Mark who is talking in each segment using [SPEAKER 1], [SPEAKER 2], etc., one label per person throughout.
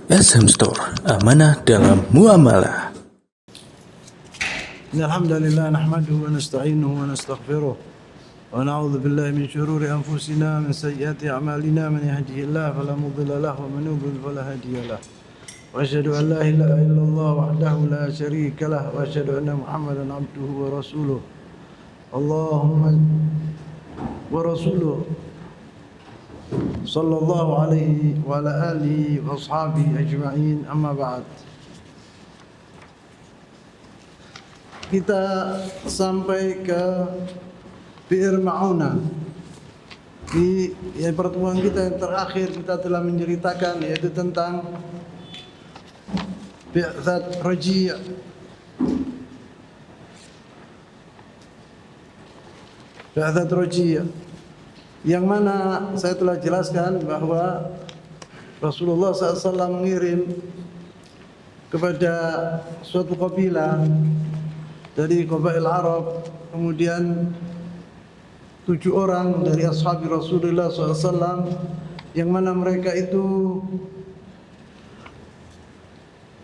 [SPEAKER 1] SM Store, amanah dalam muamalah.
[SPEAKER 2] Alhamdulillah nahmaduhu wa nasta'inuhu wa nastaghfiruh wa na'udzu billahi min shururi anfusina min sayyiati a'malina man yahdihillahu fala mudilla lahu wa man yudlil fala hadiya lahu wa asyhadu an la ilaha illallah wahdahu la syarika lahu wa asyhadu anna Muhammadan 'abduhu wa rasuluh Allahumma wa rasuluh sallallahu alaihi wa ala alihi wa ashabihi ajma'in amma ba'd. Kita sampai ke Bi'r Ma'unah. Di pertemuan kita yang terakhir kita telah menceritakan yaitu tentang Bi'tsat Raji'. Bi'tsat Raji' yang mana saya telah jelaskan bahwa Rasulullah SAW mengirim kepada suatu kabilah dari qabail Arab, kemudian 7 orang dari ashab Rasulullah SAW yang mana mereka itu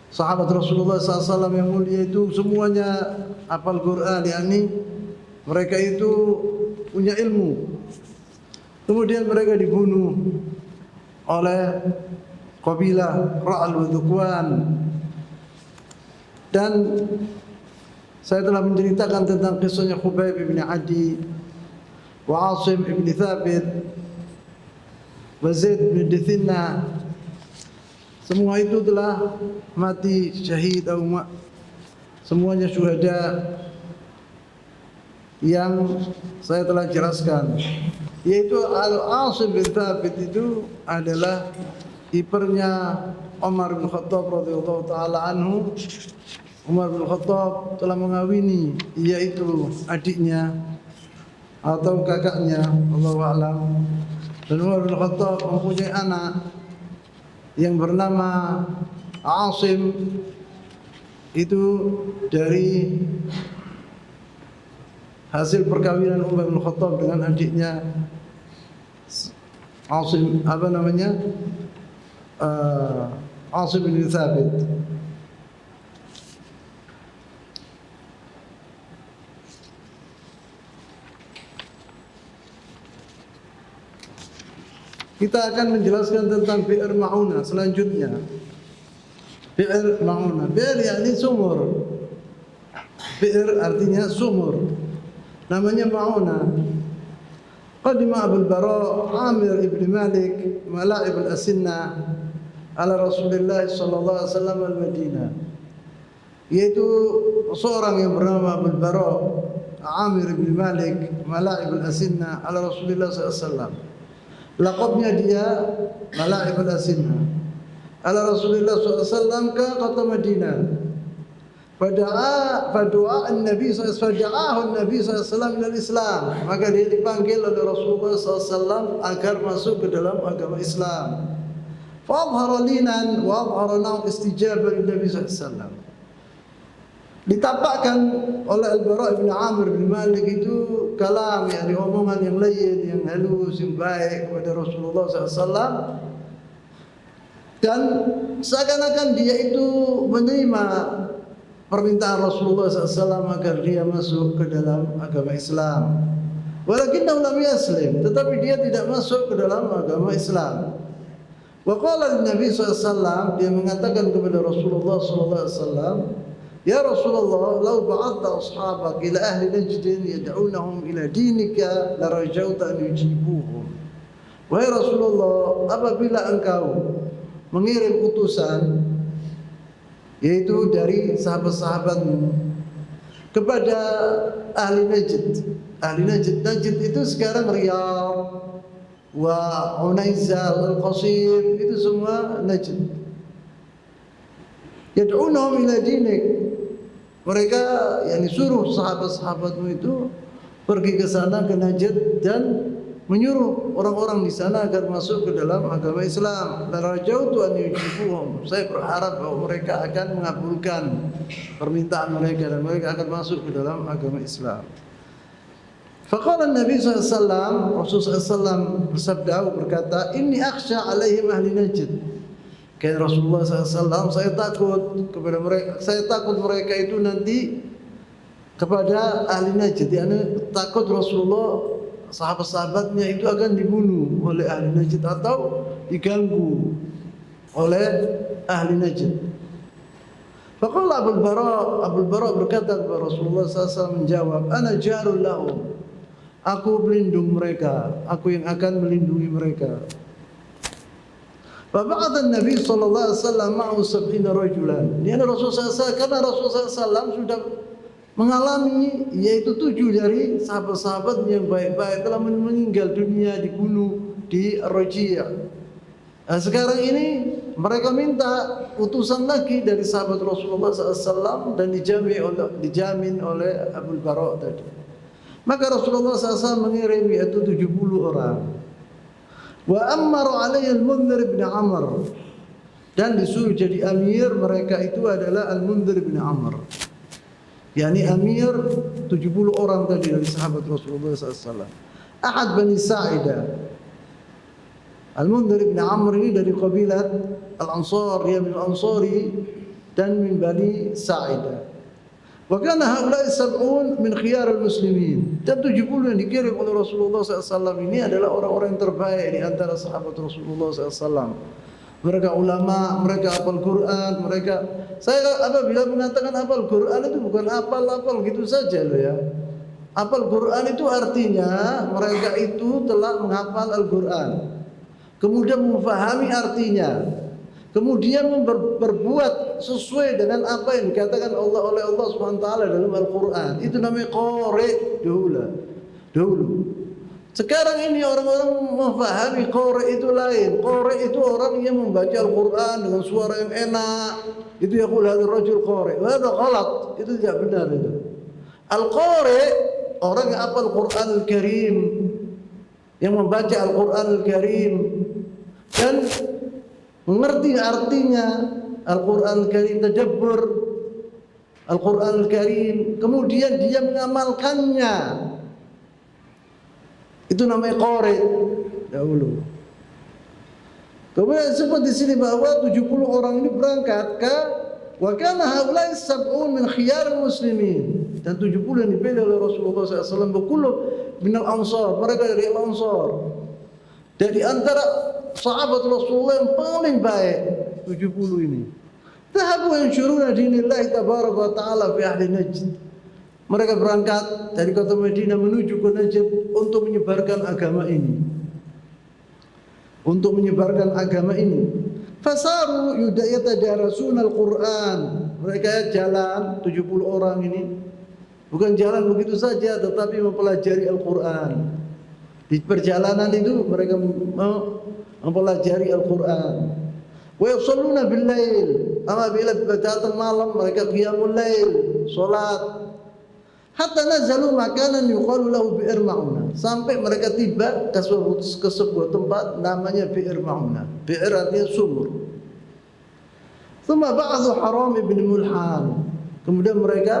[SPEAKER 2] sahabat Rasulullah SAW yang mulia, itu semuanya hafal Quran, yakni mereka itu punya ilmu. Kemudian mereka dibunuh oleh kabilah Ra'al wa Dhukwan. Dan saya telah menceritakan tentang kisahnya Khubayb bin Adi wa Asim bin Thabit wa Zaid bin Dithinna. Semua itu telah mati syahid atau semuanya syuhada yang saya telah jelaskan. Yaitu Al-Asim bin Thabit itu adalah iparnya Umar bin Khattab radhiyallahu taala anhu. Umar bin Khattab telah mengawini yaitu adiknya atau kakaknya, Allahu a'lam. Dan Umar bin Khattab mempunyai anak yang bernama Asim, itu dari hasil perkawinan Umar bin Khattab dengan adiknya Asim, Asim bin Thabit. Kita akan menjelaskan tentang Bi'r Ma'unah selanjutnya. Bi'r Ma'unah, bi'r yakni sumur. Bi'r artinya sumur. Namanya Ma'unah. Qadima Abu al-Bara Amir ibn Malik mala'ib al-asinna ala Rasulullah sallallahu alaihi wasallam al-Madinah. Yaitu seorang yang bernama Abu al-Bara Amir ibn Malik mala'ib al-asinna ala Rasulullah sallallahu alaihi wasallam. Laqabnya dia Mala'ib al-Asinna ala Rasulullah SAW ke kota Madinah. Fada'ahu Nabi SAW ila Islam, maka dia dipanggil oleh Rasulullah SAW agar masuk ke dalam agama Islam. Fa'adhara linan wa adhara naw istijabah Nabi SAW. Ditampakkan oleh Al-Bara bin Amir bin Malik itu kalam, yakni omongan yang lain, yang halus, yang baik kepada Rasulullah SAW. Dan seakan-akan dia itu menerima permintaan Rasulullah SAW agar dia masuk ke dalam agama Islam. Walakinnahu lam yaslim, tetapi dia tidak masuk ke dalam agama Islam. Wa qala Nabi SAW, dia mengatakan kepada Rasulullah SAW, Ya Rasulullah, lau ba'atta ashabak ila ahli Najdin yad'unahum ila dinika la rajauta an yujibuhum. Wahai Rasulullah, apabila engkau mengirim utusan yaitu dari sahabat-sahabatmu kepada ahli Najd. Ahli Najd, Najd itu sekarang Riyadh wa Unaizah wal Qasim, itu semua Najd. Yad'unahum ila dinik. Mereka yang disuruh sahabat-sahabatmu itu pergi ke sana, ke Najd, dan menyuruh orang-orang di sana agar masuk ke dalam agama Islam. La rajautu an yujibuhum. Saya berharap bahwa mereka akan mengabulkan permintaan mereka dan mereka akan masuk ke dalam agama Islam. Faqala Nabi SAW, Rasulullah SAW bersabda, berkata, Inni akhsha alaihim ahli Najd. Kayak Rasulullah SAW, saya takut kepada mereka, saya takut mereka itu nanti kepada ahli Najd. Yani takut Rasulullah sahabat-sahabatnya itu akan dibunuh oleh ahli Najd atau diganggu oleh ahli Najd. Faqala Abul Bara berkata kepada Rasulullah SAW menjawab, ana jarul lahum, aku pelindung mereka, aku yang akan melindungi mereka. Faba'atha Nabi sallallahu alaihi wasallam ma'ahu 70 rajulan. Ini Rasulullah SAW, karena Rasulullah SAW sudah mengalami, yaitu 7 dari sahabat-sahabat yang baik-baik telah meninggal dunia, dibunuh di Rajiyah. Nah, sekarang ini mereka minta utusan lagi dari sahabat Rasulullah SAW dan dijamin oleh Abul Bara tadi. Maka Rasulullah SAW mengirim yaitu 70 orang. Wa ammara alaihi al-Mundhir bin Amr, dan disuruh jadi amir mereka itu adalah Al-Mundhir bin Amr. Yani amir 70 orang tadi dari sahabat Rasulullah SAW. Ahad Bani Sa'idah. Al-Mundhir bin Amr ini dari kabilah Al-Ansar, dia min Al-Ansari dan min Bani Sa'idah. Wa kana haula'i sab'un min khiyar al-muslimin. Dan 70 yang dikirim oleh Rasulullah SAW ini adalah orang-orang yang terbaik di antara sahabat Rasulullah SAW. Mereka ulama, mereka hafal Quran, mereka. Saya apabila mengatakan hafal Quran itu bukan hafal gitu saja loh ya. Hafal Quran itu artinya mereka itu telah menghafal Al-Quran, kemudian memahami artinya, kemudian berbuat sesuai dengan apa yang dikatakan oleh Allah Subhanahu wa taala dalam Al-Qur'an. Itu namanya qari dahulu. Sekarang ini orang-orang memahami qari itu lain. Qari itu orang yang membaca Al-Qur'an dengan suara yang enak. Itu yaqul hadzal rajul qari. Hada ghalat. Itu tidak benar itu. Al-qari orang yang hafal Al-Qur'an Al-Karim, yang membaca Al-Qur'an Al-Karim dan mengerti artinya Al-Quran Al-Karim, tadabbur Al-Quran Al-Karim, kemudian dia mengamalkannya. Itu namanya qari dahulu. Kemudian sebut di sini bahwa 70 orang ini berangkat ke wa kana haula'i sab'un min khiyar muslimin, dan 70 yang dipilih oleh Rasulullah SAW berkullu min al-ansar, mereka dari al-ansar, dari antara sahabat Rasulullah yang paling baik 70 ini. Dhahabu yanshuruna dinillahi tabaraka wa ta'ala fi ahli Najd. Mereka berangkat dari kota Madinah menuju ke Najd untuk menyebarkan agama ini. Fasaru yatadarasuna al-Qur'an. Mereka jalan 70 orang ini. Bukan jalan begitu saja, tetapi mempelajari Al-Qur'an. Di perjalanan itu mereka mempelajari Al-Quran. Wa yusalluna bil lail. Apabila datang malam mereka qiyamul lail, salat. Hatta nazalu makanan yuqalu lahu bi'r ma'una. Sampai mereka tiba ke sebuah tempat namanya bi'r ma'una. Bi'r artinya sumur. Tsumma ba'athu Haram ibn Mulhan. Kemudian mereka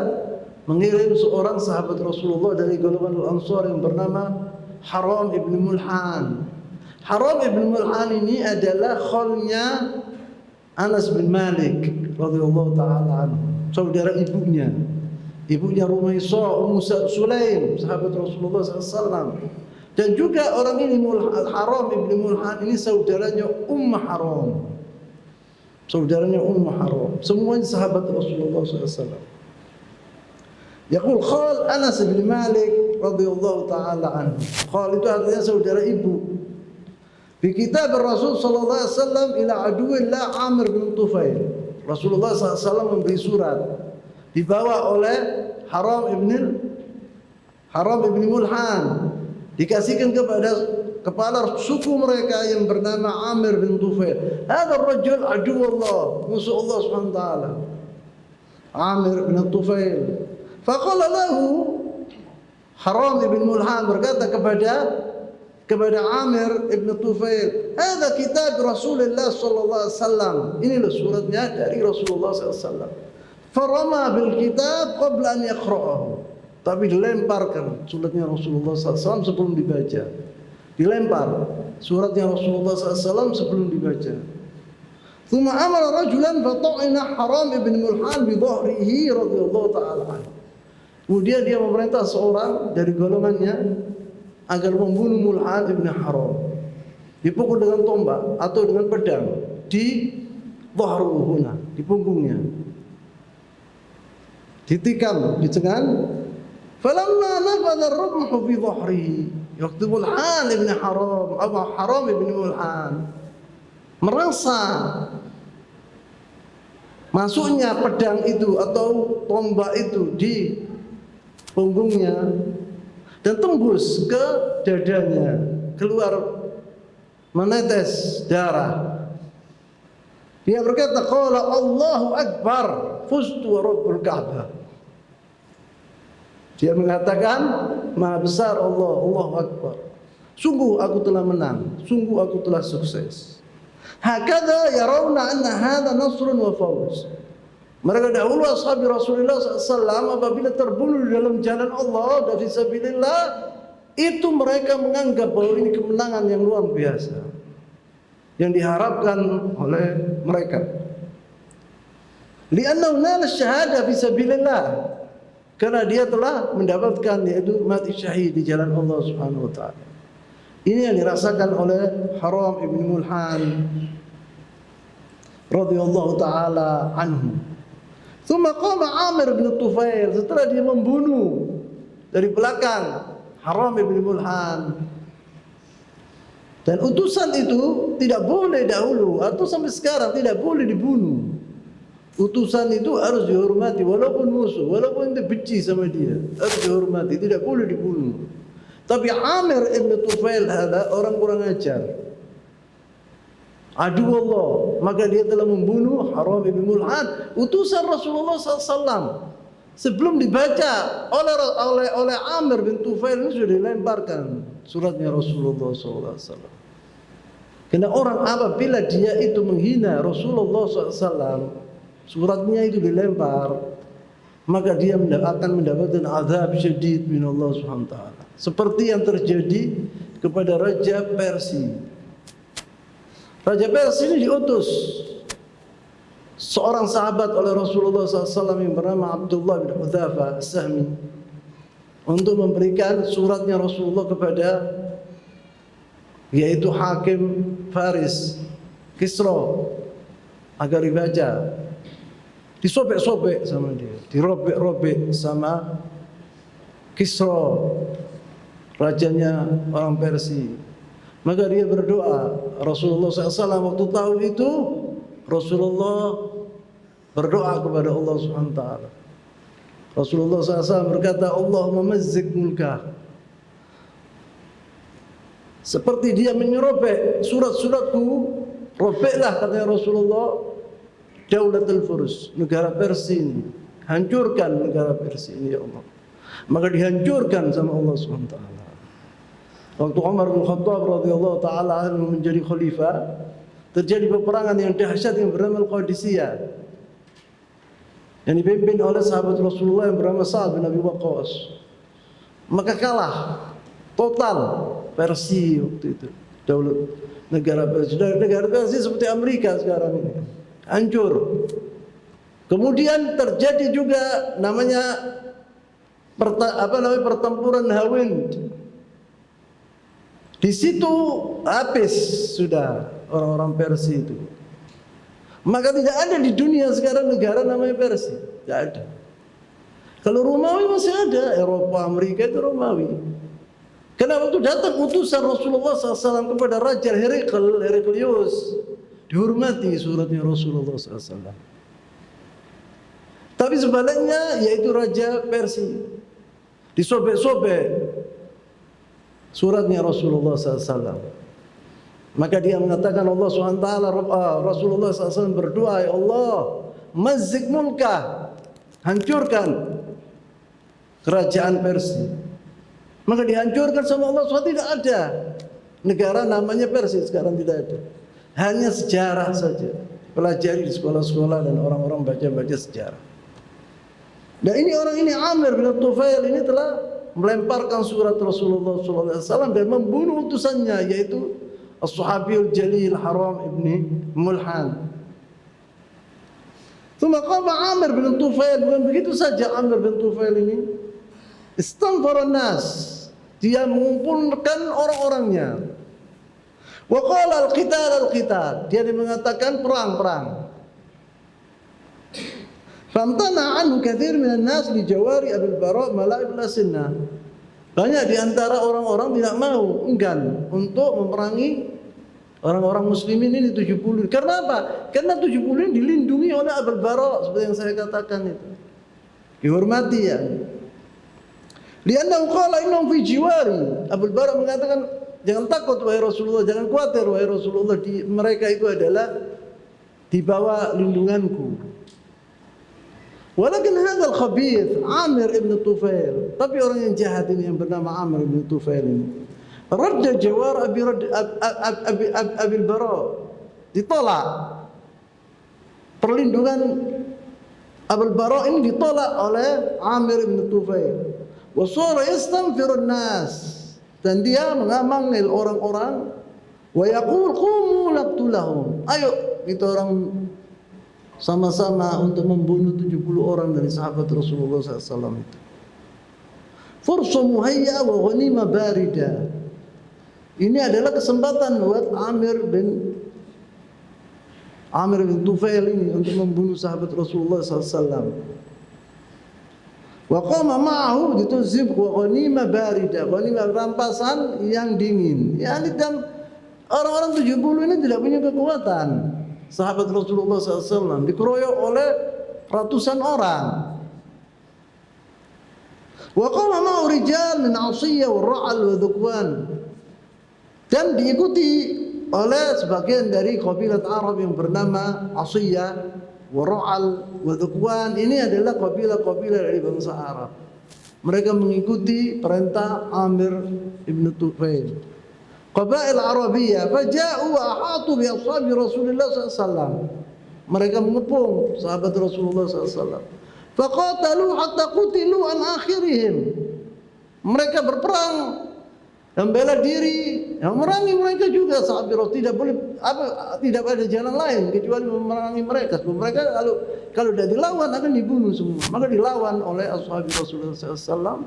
[SPEAKER 2] mengirim seorang sahabat Rasulullah dari golongan Al-Ansar yang bernama Haram ibn Mulhan. Haram ibn Mulhan ini adalah khalnya Anas bin Malik radhiyallahu taala anhu, saudara ibunya Rumaisah Ummu Sulaim, sahabat Rasulullah SAW. Dan juga orang ini Haram ibn Mulhan ini saudaranya Haram. Semuanya sahabat Rasulullah SAW. Yaqul khal Anas bin Malik radhiyallahu taala anhu. Khal itu artinya saudara ibu. Di kitab Rasul sallallahu alaihi wasallam ila aduwillah Amr bin Tufail. Rasulullah SAW memberi surat dibawa oleh Haram ibn Mulhan, dikasihkan kepada kepala suku mereka yang bernama Amr bin Tufail. Hadzal rajul aduwullah, musuh Allah Subhanahu wa taala. Amr bin Tufail. Faqala lahu, Haram ibn Mulhan berkata kepada Amir ibn Tufail, "Hadza kitab Rasulullah sallallahu alaihi wasallam." Inilah suratnya dari Rasulullah sallallahu alaihi wasallam. Farama bil kitab qabla an yaqra'ahu. Tapi dilemparkan suratnya Rasulullah sallallahu alaihi wasallam sebelum dibaca. Dilempar suratnya Rasulullah sallallahu alaihi wasallam sebelum dibaca. Thumma amara rajulan fata'ina Haram ibn Mulhan bi dhahrihi radhiyallahu ta'ala anhu. Kemudian dia memerintah seorang dari golongannya agar membunuh Mulhan ibn Haram. Dipukul dengan tombak atau dengan pedang di dhahruhuna, di punggungnya. Ditikam di tangan. Falamma nafadha ar-rumhu fi dhahrihi. Waktu Mulhan ibn Haram, Abu Haram ibn Mulhan merasa masuknya pedang itu atau tombak itu di punggungnya dan tembus ke dadanya, keluar menetes darah. Dia berkata, qala Allahu Akbar, fustu wa rabbul Ka'bah. Dia mengatakan, Maha besar Allah, Allahu Akbar. Sungguh aku telah menang, sungguh aku telah sukses. Hakadha yarawna anna hadha nasrun wa fawz. Mereka dahulu ashab Rasulullah SAW apabila terbunuh di dalam jalan Allah dan fisabilillah, itu mereka menganggap bahwa ini kemenangan yang luar biasa yang diharapkan oleh mereka. Li'annahu nala syahada fisabilillah, karena dia telah mendapatkan yaitu mati syahid di jalan Allah Subhanahu wa taala. Ini yang dirasakan oleh Haram ibn Mulhan radhiyallahu taala anhu. Tsumma qama Amir bin Tufail, setelah dia membunuh dari belakang Haram ibn Mulhan. Dan utusan itu tidak boleh dahulu atau sampai sekarang tidak boleh dibunuh. Utusan itu harus dihormati walaupun musuh, walaupun dia benci sama dia, harus dihormati, tidak boleh dibunuh. Tapi Amir ibn Tufail ada orang kurang ajar, adu Allah, maka dia telah membunuh Haram ibn Mulhan, utusan Rasulullah SAW. Sebelum dibaca oleh Amir bin Tufail ini sudah dilemparkan suratnya Rasulullah SAW. Karena orang apabila dia itu menghina Rasulullah SAW, suratnya itu dilempar, maka dia akan mendapatkan azab syadid min Allah Subhanahu wa taala. Seperti yang terjadi kepada Raja Persia. Raja Persia ini diutus seorang sahabat oleh Rasulullah SAW yang bernama Abdullah bin Hudzaifah As-Sahmi untuk memberikan suratnya Rasulullah kepada yaitu Hakim Faris Kisra agar dibaca. Disobek-sobek sama dia, dirobek-robek sama Kisra, rajanya orang Persia. Maka dia berdoa. Rasulullah SAW waktu tahu itu, Rasulullah berdoa kepada Allah SWT. Rasulullah SAW berkata, Allahumma mazzik mulkah. Seperti dia menyerobek surat-suratku, robeklah katanya Rasulullah, Daulatul Furs, negara Persia ini. Hancurkan negara Persia ini ya Allah. Maka dihancurkan sama Allah SWT. Waktu Umar bin Khattab radhiyallahu taala anhu menjadi khalifah, terjadi peperangan yang dahsyat yang bernama Al-Qadisiyah, yang dipimpin oleh sahabat Rasulullah yang bernama Sa'ad bin Abi Waqqas. Maka kalah total Persia waktu itu. Daulat negara Persia, negara Persia seperti Amerika sekarang ini, hancur. Kemudian terjadi juga namanya pertempuran Hawind. Di situ habis sudah orang-orang Persia itu. Maka tidak ada di dunia sekarang negara namanya Persia, tidak ada. Kalau Romawi masih ada, Eropa, Amerika itu Romawi. Karena waktu datang utusan Rasulullah SAW kepada Raja Heraklius, dihormati suratnya Rasulullah SAW. Tapi sebaliknya yaitu Raja Persia, disobek-sobek suratnya Rasulullah SAW. Maka dia mengatakan Allah SWT, Rasulullah SAW berdoa, ya Allah, mazzik mulkah, hancurkan kerajaan Persia. Maka dihancurkan sama Allah SWT. Tidak ada negara namanya Persia sekarang, tidak ada. Hanya sejarah saja, pelajari di sekolah-sekolah dan orang-orang baca-baca sejarah. Dan ini orang ini Amir bin Tufail ini telah melemparkan surat Rasulullah SAW dan membunuh utusannya yaitu As-Sahabiyul Jalil Haram ibn Mulhan. Thumma qama Amir bin Tufail, bukan begitu saja Amir bin Tufail ini. Istanfara nas, dia mengumpulkan orang-orangnya. Wa qala al-qital, dia mengatakan perang. Famtana anhu katsir minan nas li jawari Abil Bara mala'ib al-asinna. Banyak di antara orang-orang tidak mau, enggan untuk memerangi orang-orang muslimin ini 70. Karena apa? Karena 70 ini dilindungi oleh Abil Bara seperti yang saya katakan itu. Dihormati ya. Liannahu qala innahum fi jiwari. Abil Bara mengatakan, jangan takut wahai Rasulullah, jangan khawatir wahai Rasulullah, mereka itu adalah di bawah lindunganku. Walakin hadzal khabith Amir ibn Tufail, tapi orang yang jahat ini yang bernama Amir ibn Tufail ini, radda jawar Abil Bara, ditolak perlindungan Abil Bara ini ditolak oleh Amir ibn Tufail. Wa sara yastanfirun nas, dan dia memanggil orang-orang, wa yaqul qumu laqtulahum, ayo kita orang sama-sama untuk membunuh 70 orang dari sahabat Rasulullah SAW itu. Fursa muhayya wa ghanima barida. Ini adalah kesempatan buat Amir bin Tufail ini untuk membunuh sahabat Rasulullah SAW. Wa qama ma'ahu dituzib wa ghanima barida, ghanima rampasan yang dingin. Yani dan orang-orang 70 ini tidak punya kekuatan. Sahabat Rasulullah SAW dikeroyok oleh ratusan orang. Wa qama ma'ahu rijal min 'Asiyah wa Ra'al wa Dhukwan, dan diikuti oleh sebagian dari kabilah Arab yang bernama Asiyah wa Ra'al wa Dhukwan. Ini adalah kabilah-kabilah dari bangsa Arab. Mereka mengikuti perintah Amir ibn Tufail. Qabail Arabiyah faja'u wa ahatu bi ashabi Rasulullah SAW. Mereka mengepung sahabat Rasulullah SAW. Faqatalu hatta qutilu an akhirihim. Mereka berperang dan bela diri, yang memerangi mereka juga sahabat Rasul. Tidak ada jalan lain kecuali memerangi mereka. Sebab mereka kalau tidak dilawan akan dibunuh semua. Maka dilawan oleh ashabi Rasulullah SAW.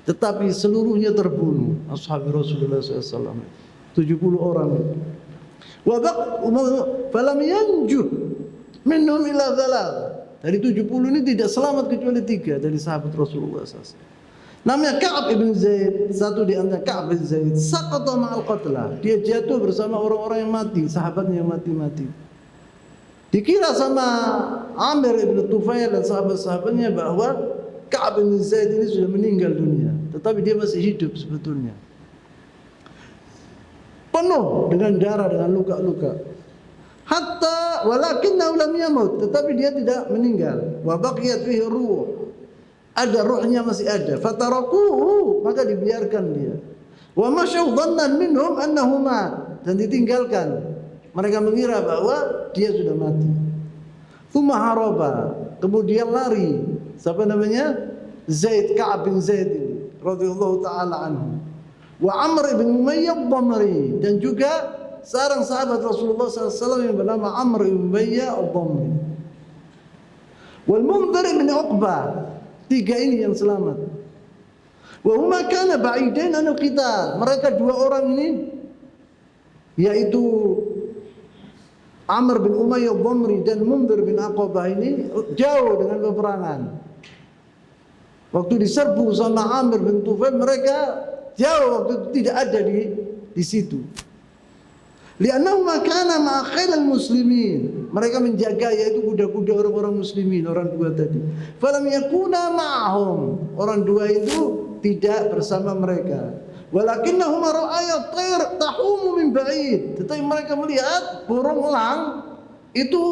[SPEAKER 2] Tetapi seluruhnya terbunuh ashabi Rasulullah SAW, 70 orang. Wa falam yanjuh minhum illa thalath. Dari 70 ini tidak selamat kecuali 3 dari sahabat Rasulullah SAW. Namanya Ka'ab ibn Zaid, satu di antara Ka'ab bin Zaid, saqata ma'al qatla. Dia jatuh bersama orang-orang yang mati, sahabatnya yang mati-mati. Dikira sama Amir ibn Tufail dan sahabat-sahabatnya bahwa Ka'ab bin Zaid ini sudah meninggal dunia, tetapi dia masih hidup sebetulnya. Penuh dengan darah, dengan luka-luka. Hatta walakinnahu lam yamut, tetapi dia tidak meninggal. Wa baqiyat fihi ruh, ada ruhnya masih ada. Fatarakuhu, maka dibiarkan dia. Wa masyaw dhannan minhum annahu mat, dan ditinggalkan. Mereka mengira bahwa dia sudah mati. Tsumma haraba, kemudian lari. Siapa namanya? Zaid, Ka'ab bin Zaid ini radhiyallahu taala anhu. Wa Amr bin Umayyah ad-Damri, dan juga seorang sahabat Rasulullah SAW yang bernama Amr bin Umayyah ad-Damri. Wal Mundhir bin Uqbah, 3 ini yang selamat. Wa huma kana ba'idain anil qital. Mereka 2 orang ini, yaitu Amr bin Umayyah ad-Damri dan Mundhir bin Uqbah ini jauh dengan peperangan. Waktu diserbu sama Amir bin Tufail, mereka jauh, waktu itu tidak ada di situ. Li'annahu ma kana ma'a khailal muslimin. Mereka menjaga yaitu kuda-kuda orang-orang muslimin, orang 2 tadi. Falam yakuna ma'ahum. Orang 2 itu tidak bersama mereka. Walakinnahum ra'aya tayr tahumu min ba'id. Tetapi mereka melihat burung elang itu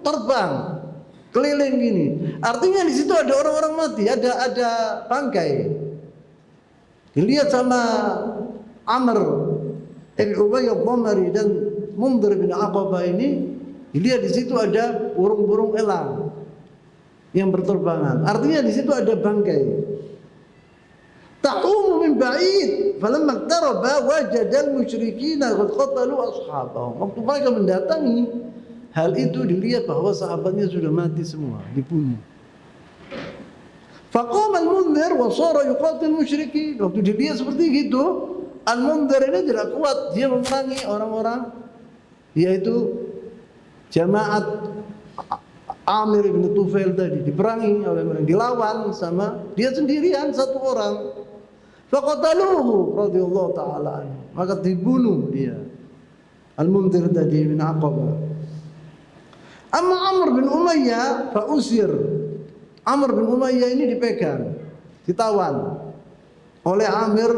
[SPEAKER 2] terbang keliling gini. Artinya di situ ada orang-orang mati, ada bangkai. Dilihat sama Amr ibn Umayyah ad-Damri dan Mundhir bin Uqbah ini, dilihat di situ ada burung-burung elang yang berterbangan. Artinya di situ ada bangkai. Taqumu min ba'id, falamma iqtaraba wajada al-musyrikina qad qatalu ashabahum. Waktu mereka mendatangi, hal itu dilihat bahwa sahabatnya sudah mati semua, dibunuh. Faqama al-Mundhir wa shara yuqatil musyrikin. Waktu dilihat seperti itu, Al-Mundhir ini tidak kuat, dia memerangi orang-orang yaitu jamaat Amir bin Tufail tadi, diperangi oleh mereka, dilawan sama dia sendirian satu orang. Faqataluhu radhiyallahu taala anhu. Maka dibunuh dia. Al-Mundhir tadi bin Aqabah. Amma Amr bin Umayyah fa usir. Amr bin Umayyah ini dipegang, ditawan oleh Amir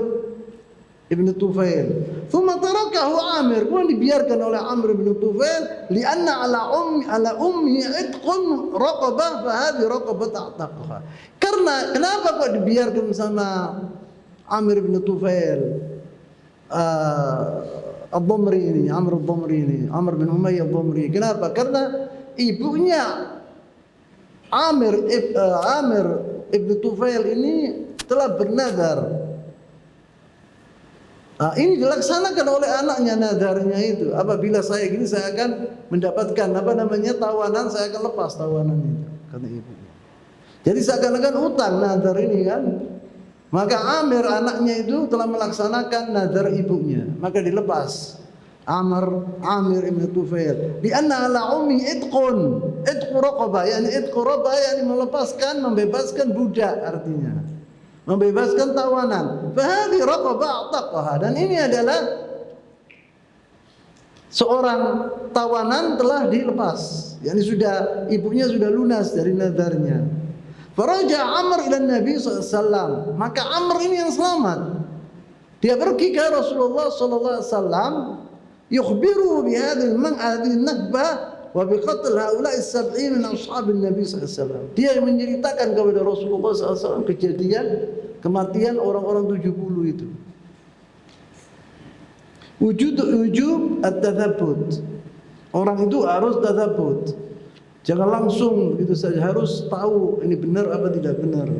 [SPEAKER 2] ibn Tufail. Thumma tarakahu Amir, kemudian dibiarkan oleh Amr ibn Tufail lianna ala ummi itqun raqabah fa hadhihi raqabah ta'taqha. Karena kenapa kok dibiarkan sama Amir ibn Tufail Ad-Dhamri ini, Amr Ad-Dhamri ini, Amr bin Umayyah Ad-Dhamri. Kenapa? Karena ibunya Amir ibn Tufail ini telah bernadar. Nah, ini dilaksanakan oleh anaknya nadarnya itu. Apabila saya gini, saya akan mendapatkan tawanan, saya akan lepas tawanan itu, kata ibunya. Jadi seakan-akan utang nadar ini kan. Maka Amir anaknya itu telah melaksanakan nadar ibunya, maka dilepas. Amir ibn Tufail. Di anna ala ummi itqun raqabah, yani itqu raqabah, yani melepaskan, membebaskan budak artinya. Membebaskan tawanan. Fa hadhi raqabah a'taqaha, dan ini adalah seorang tawanan telah dilepas. Yani sudah ibunya sudah lunas dari nadarnya. Faraja Amr ila Nabi SAW. Maka Amr ini yang selamat. Dia pergi ke Rasulullah SAW, yukhbiru bihadhihi an-nakbah wa biqatl haula'i as-70 min ashabin Nabi SAW. Dia menceritakan kepada Rasulullah SAW kejadian kematian orang-orang 70 itu. Wujub at-tathabbut. Orang itu harus tathabbut. Jangan langsung begitu saja, harus tahu ini benar apa tidak benar.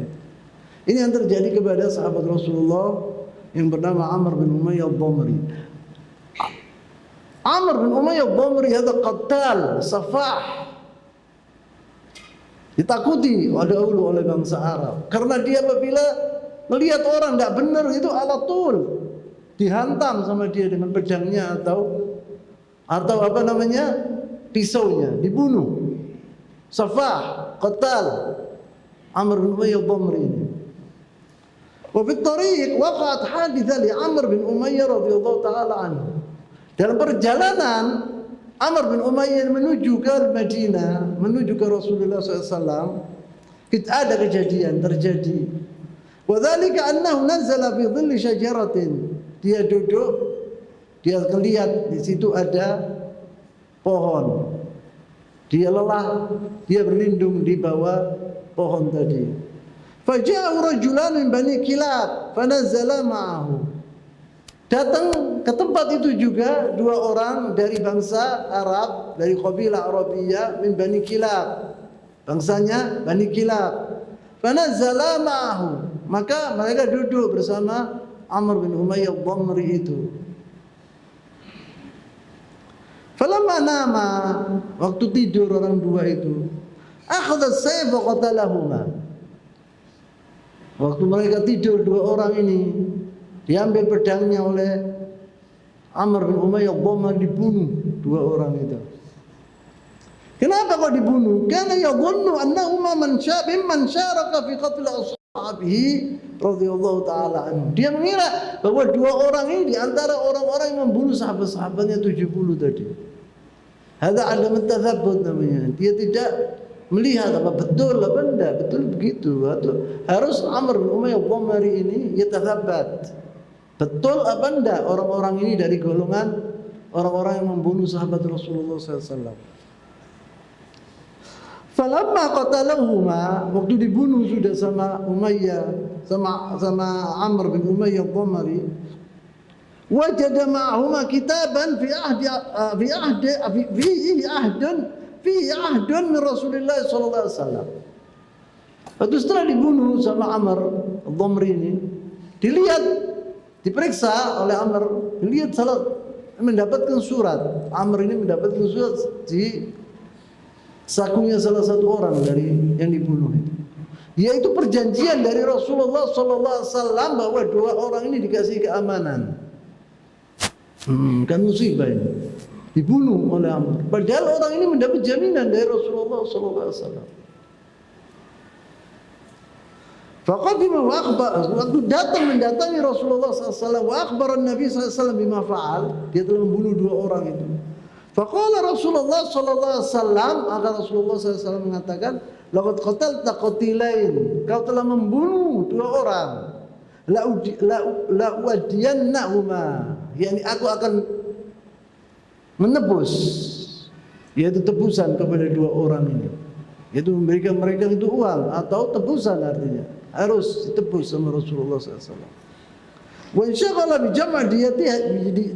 [SPEAKER 2] Ini yang terjadi kepada sahabat Rasulullah yang bernama Amr bin Umayyah Ad-Dhamri. Amr bin Umayyah Ad-Dhamri ada qattal, safah. Ditakuti dahulu oleh bangsa Arab. Karena dia apabila melihat orang tidak benar itu alatul dihantam sama dia dengan pedangnya atau pisaunya, dibunuh. Safah, qattal Amr bin Umayyah Ad-Dhamri ini. Wa fi tariq waqa'at haditha li Amr bin Umayyah radhiyallahu taala anhu. Dalam perjalanan Amr bin Umayyah menuju ke Madinah, menuju ke Rasulullah SAW, ada kejadian terjadi. Wa dzalika annahu nazala fi dhilli syajaratin. Dia duduk, dia melihat di situ ada pohon. Dia lelah, dia berlindung di bawah pohon tadi. Faja'u rajulan min Bani Kilab fanazala ma'ahu. Datang ke tempat itu juga dua orang dari bangsa Arab, dari kabilah Arabiyah min Bani Kilab. Bangsanya Bani Kilab. Fanazala ma'ahu. Maka mereka duduk bersama Amr bin Umayyah Ad-Dhamri itu. Falamma nama, waktu tidur orang dua itu, akhadha as-sayf wa qatalahuma. Waktu mereka tidur dua orang ini, diambil pedangnya oleh Amr bin Umayyah Ad-Dhamri, dibunuh dua orang itu. Kenapa kok dibunuh? Karena yadhunnu annahuma man syaraka fi qatl ashabihi radhiyallahu taala anhu. Dia mengira bahwa dua orang ini di antara orang-orang yang membunuh sahabat-sahabatnya 70 tadi. Hadza adam at-tathabbut namanya. Dia tidak melihat apa betul apa enggak, betul begitu atau harus Amr bin Umayyah Ad-Dhamri ini yatathabbat. Betul apa enggak orang-orang ini dari golongan orang-orang yang membunuh sahabat Rasulullah SAW. Falamma qatalahuma, waktu dibunuh sudah sama Umayyah, sama Amr bin Umayyah Ad-Dhamri, wajada ma'ahuma kitaban fi ahdun min Rasulullah sallallahu alaihi wasallam. Waktu setelah dibunuh sama Amr Ad-Dhamri ini, dilihat, diperiksa oleh Amr, dilihat mendapatkan surat. Amr ini mendapatkan surat di sakunya salah satu orang dari yang dibunuh itu. Yaitu perjanjian dari Rasulullah sallallahu alaihi wasallam bahwa dua orang ini dikasih keamanan. Kan musibah ini. Dibunuh oleh Amr. Padahal orang ini mendapat jaminan dari Rasulullah sallallahu alaihi wasallam. Faqadima wa akhbar, waktu datang mendatangi Rasulullah SAW wa akhbaran Nabi SAW bima fa'al, dia telah membunuh dua orang itu. Faqala Rasulullah SAW, maka Rasulullah SAW mengatakan, laqad qatalta qatilain, kau telah membunuh dua orang. La uadiyannahuma, yakni aku akan menebus, yaitu tebusan kepada dua orang ini, yaitu memberikan mereka itu uang atau tebusan, artinya harus ditebus sama Rasulullah SAW. Wa insyaghala bi jama'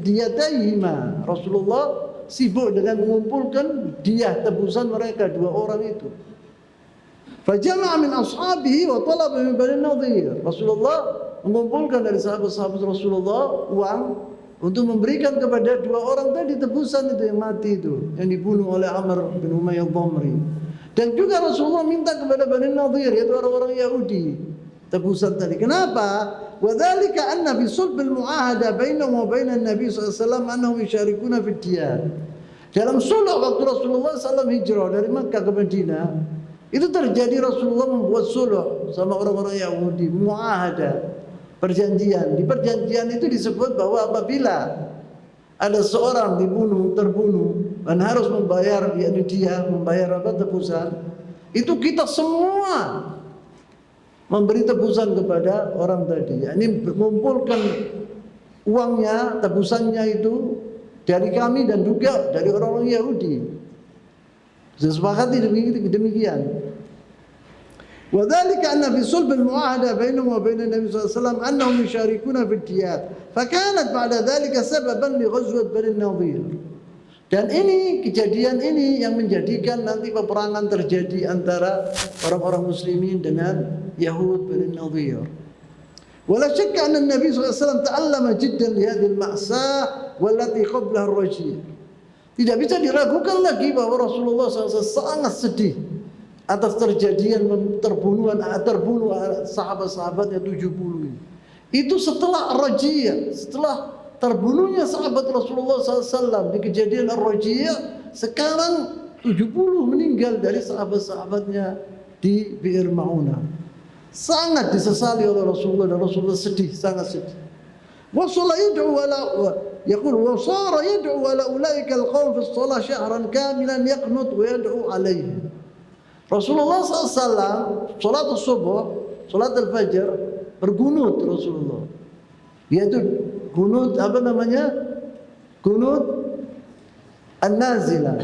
[SPEAKER 2] diyatayhima, Rasulullah sibuk dengan mengumpulkan diyah tebusan mereka dua orang itu. Fajama'a min ashabihi wa talaba min Bani Nadhir, Rasulullah mengumpulkan dari sahabat-sahabat Rasulullah uang untuk memberikan kepada dua orang tadi tebusan itu yang mati itu, yang dibunuh oleh Amr bin Umayyah Dhamri. Dan juga Rasulullah minta kepada Bani Nadhir, yaitu orang-orang Yahudi, tebusan tadi. Kenapa? Wadzalika anna fi sulbil mu'ahada bainahum wa bainan Nabi sallallahu alaihi wasallam annahum yusharikuna fid diyat. Dalam sulh waktu Rasulullah SAW hijrah dari Makkah ke Madinah, itu terjadi Rasulullah membuat sulh sama orang-orang Yahudi, mu'ahada, perjanjian. Di perjanjian itu disebut bahwa apabila ada seorang terbunuh dan harus membayar, yakni dia membayar tebusan, itu kita semua memberi tebusan kepada orang tadi, yakni mengumpulkan uangnya, tebusannya itu dari kami dan juga dari orang-orang Yahudi. Disepakati demikian. وذلك أن في صلب المعاهدة بينهم وبين النبي صلى الله عليه وسلم أنهم يشاركون في الديات فكانت بعد ذلك سببا لغزوة بني النضير. Dan ini, kejadian ini yang menjadikan nanti peperangan terjadi antara orang-orang muslimin dengan Yahud Bani Nadhir. ولا شك أن النبي صلى الله عليه وسلم تعلم جدا لهذه المأساة والتي قبلها الرجيع. Tidak bisa diragukan lagi bahwa Rasulullah SAW sangat sedih atas terbunuh sahabat-sahabatnya 70 ini. Itu setelah Ar-Rajiyah, setelah terbunuhnya sahabat Rasulullah SAW di kejadian Ar-Rajiyah, sekarang 70 meninggal dari sahabat-sahabatnya di Bi'r Ma'unah. Sangat disesali oleh Rasulullah dan Rasulullah sedih, sangat sedih. Wasala yad'u wala yaqul wasara yad'u wala ulaika al-qawm fi as-salah syahran kamilan yaqnut wa yad'u alaihim. Rasulullah SAW salat subuh, salat al-fajr, bergunut Rasulullah. Yaitu gunut apa namanya? Gunut an-nazilah.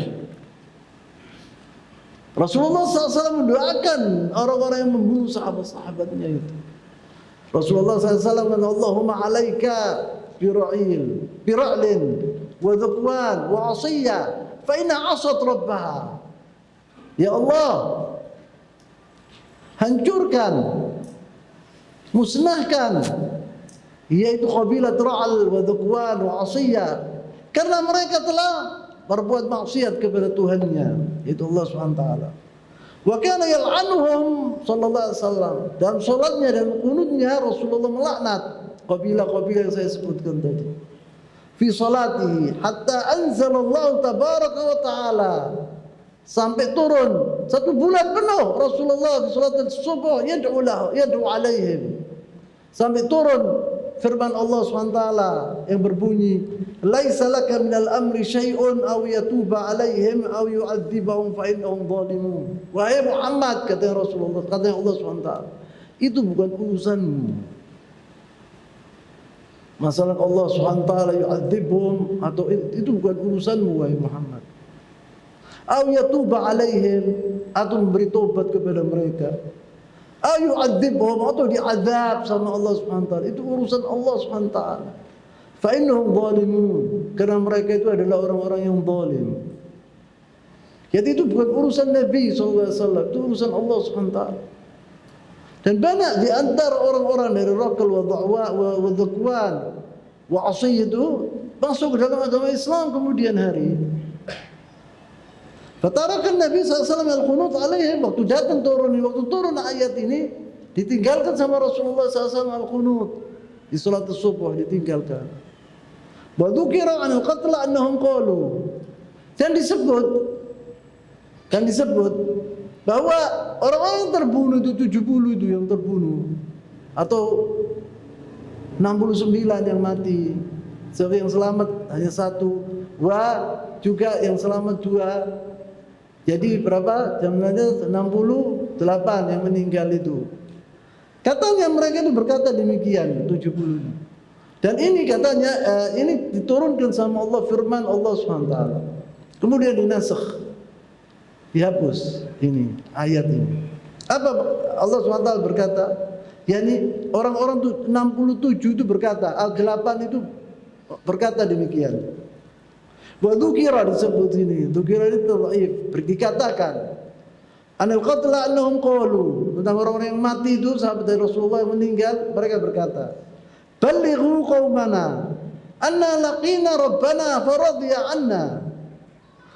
[SPEAKER 2] Rasulullah SAW mendoakan orang-orang yang membunuh sahabat-sahabatnya itu. Rasulullah SAW mengatakan, Allahumma alaika bira'il, bira'lin, wa dhukwan, wa asiyya, fa inna asat rabbaha. Ya Allah, hancurkan, musnahkan, yaitu qabilat Ra'al wa Dhukwan wa Asiyya, karena mereka telah berbuat maksiat kepada Tuhannya, yaitu Allah SWT. Wa kana yal'anuhum sallallahu alaihi wasallam. Dalam salatnya dan kunutnya Rasulullah melaknat qabilah-qabilah yang saya sebutkan tadi. Fi salatihi hatta anzalallahu tabaraka wa ta'ala, sampai turun 1 bulan penuh Rasulullah di salat subuh yad'u alaihim, sampai turun firman Allah SWT yang berbunyi, laisa laka minal amri syai'un aw yatuba alaihim aw yu'adzibahum fa innahum zalimun. Wahai Muhammad, kata Rasulullah, kata Allah SWT, itu bukan urusanmu. Masalah Allah SWT yu'adzibhum, atau itu bukan urusanmu wahai Muhammad. Aw yatuba alaihim, atau memberi tobat kepada mereka. Aw yu'adzibhum, atau diazab sama Allah SWT. Itu urusan Allah SWT. Fa innahum zalimun, karena mereka itu adalah orang-orang yang zalim. Jadi itu bukan urusan Nabi SAW, itu urusan Allah SWT. Dan banyak di antara orang-orang dari Raqal wa Dhukwan wa Asiyya itu masuk ke dalam agama Islam kemudian hari. Fatarakan Nabi SAW al-qunut alaihim, waktu turun ayat ini, ditinggalkan sama Rasulullah SAW al-qunut di salat subuh, ditinggalkan. Wa dzukira 'anil qatla annahum qalu, dan disebut bahwa orang-orang yang terbunuh itu 70 itu yang terbunuh, atau 69 yang mati, yang selamat hanya 1, juga yang selamat 2. Jadi berapa? Jumlahnya 68 yang meninggal itu. Katanya mereka itu berkata demikian, 70. Dan ini katanya ini diturunkan sama Allah, firman Allah SWT. Kemudian dinasakh, dihapus ini ayat ini. Apa Allah SWT berkata? Yani orang-orang itu 67 itu berkata, 8 itu berkata demikian. Wa dzukira, disebut ini, dzukira itu dhaif, dikatakan anil qatla annahum qalu, tentang orang-orang yang mati itu sahabat dari Rasulullah yang meninggal, mereka berkata, ballighu qaumana anna laqina rabbana faradiya anna,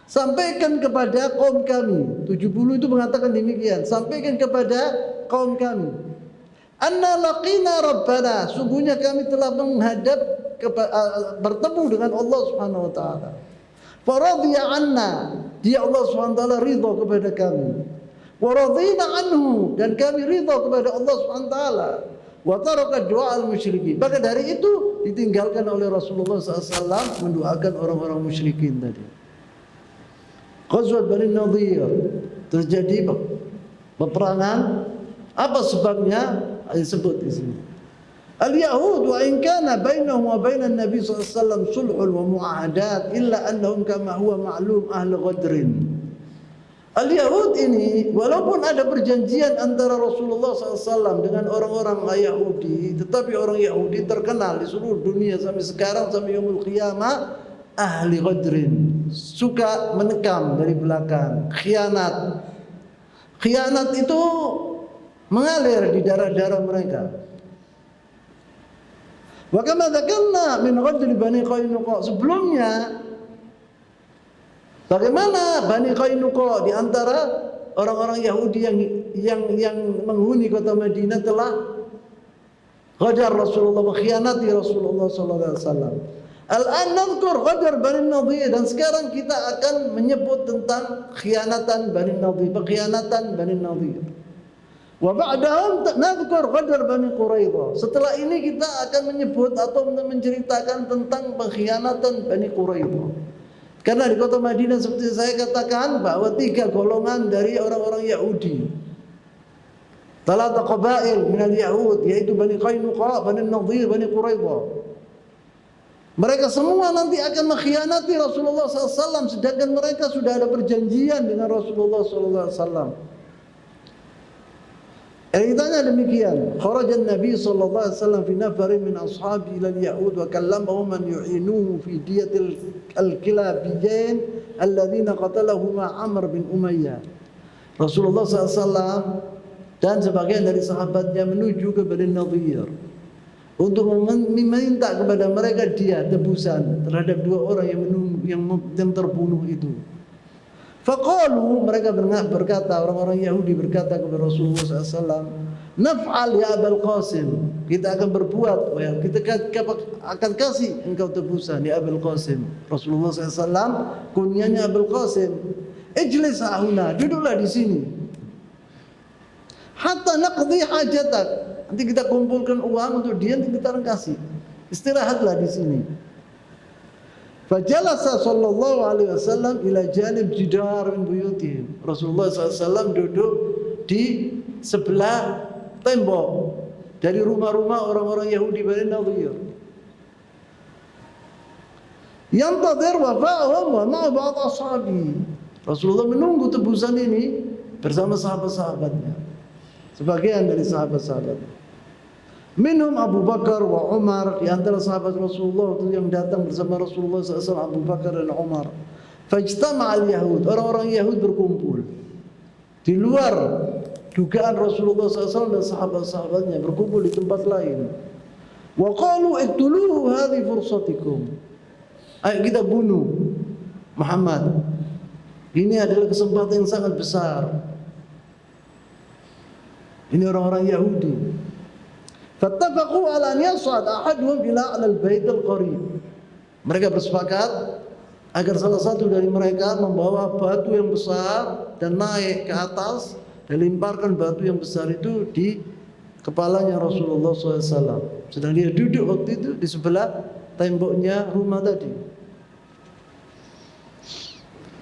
[SPEAKER 2] sampaikan kepada kaum kami, 70 itu mengatakan demikian, sampaikan kepada kaum kami, anna laqina rabbana, sungguhnya kami telah menghadap bertemu dengan Allah Subhanahu wa taala. Faradiya anna, dia Allah SWT ridha kepada kami. Wa radina anhu, dan kami ridha kepada Allah SWT. Wa taraka du'a al-musyrikin. Maka dari itu ditinggalkan oleh Rasulullah SAW mendoakan orang-orang musyrikin tadi. Ghazwat Bani Nadhir, terjadi peperangan. Apa sebabnya? Disebut di sini. Al-Yahud wa in kana bainahum wa bainan Nabi sallallahu alaihi wasallam sulhun wa mu'ahadat illa annahum kama huwa ma'lum ahli ghadrin. Al-Yahud ini walaupun ada perjanjian antara Rasulullah SAW dengan orang-orang Yahudi, tetapi orang Yahudi terkenal di seluruh dunia sampai sekarang, sampai yaumul qiyamah, ahli ghadrin, suka menekam dari belakang, khianat. Khianat itu mengalir di darah-darah mereka. Wa kama dzakarna min ghadri Bani Qainuqa, sebelumnya bagaimana Bani Qainuqa di antara orang-orang Yahudi yang menghuni kota Madinah telah ghadar Rasulullah, mengkhianati Rasulullah sallallahu alaihi wasallam. Al-an nadhkur ghadar Bani Nadhir, dan sekarang kita akan menyebut tentang khianatan Bani Nadhir, pengkhianatan Bani Nadhir. Wa ba'dahum nadhkur ghadar Bani Quraidah. Setelah ini kita akan menyebut atau menceritakan tentang pengkhianatan Bani Quraidah. Karena di kota Madinah seperti saya katakan bahwa 3 golongan dari orang-orang Yahudi. Talata qabail minal Yahud, yaitu Bani Qainuqa, Bani Nadhir, Bani Quraidah. Mereka semua nanti akan mengkhianati Rasulullah SAW, sedangkan mereka sudah ada perjanjian dengan Rasulullah SAW. Ceritanya demikian. Kharajan Nabi sallallahu alaihi wasallam fi nafarin min ashabi ila al-yahud wa kallamahu man yu'inuhu fi diyatil al-kilabiyin alladhina qatalahuma Amr bin Umayyah. Rasulullah SAW dan sebagian dari sahabatnya menuju ke Bani Nadhir untuk meminta kepada mereka dia tebusan terhadap 2 orang yang terbunuh itu. Faqalu, mereka berkata, orang-orang Yahudi berkata kepada Rasulullah SAW, naf'al ya Abul Qasim, kita akan berbuat, kita akan kasih engkau tebusan ya Abul Qasim. Rasulullah SAW kunyanya Abul Qasim, ijlis hahuna, duduklah di sini, hatta naqdi hajatak, nanti kita kumpulkan uang untuk dia, nanti kita akan kasih, istirahatlah di sini. Fajalasa sallallahu alaihi wasallam ila janib jidar min buyutihim. Rasulullah SAW duduk di sebelah tembok dari rumah-rumah orang-orang Yahudi Bani Nadhir. Yantadhir wafa'ahum wa ma'a ba'd ashabi. Rasulullah menunggu tebusan ini bersama sahabat-sahabatnya, sebagian dari sahabat-sahabatnya. Minhum Abu Bakar wa Umar, di antara sahabat Rasulullah itu yang datang bersama Rasulullah SAW, Abu Bakar dan Umar. Fajtama'al Yahud, orang-orang Yahud berkumpul di luar dugaan Rasulullah SAW dan sahabat-sahabatnya, berkumpul di tempat lain. Wa qalu iqtuluhu hadhi fursatikum, ayo kita bunuh Muhammad, Ini adalah kesempatan yang sangat besar. Ini orang-orang Yahudi. Fattafaqu ala an yas'ad ahaduhum ila al-bait al-qarib. Mereka bersepakat agar salah satu dari mereka membawa batu yang besar dan naik ke atas dan lemparkan batu yang besar itu di kepalanya Rasulullah SAW. Sedang dia duduk waktu itu di sebelah temboknya rumah tadi.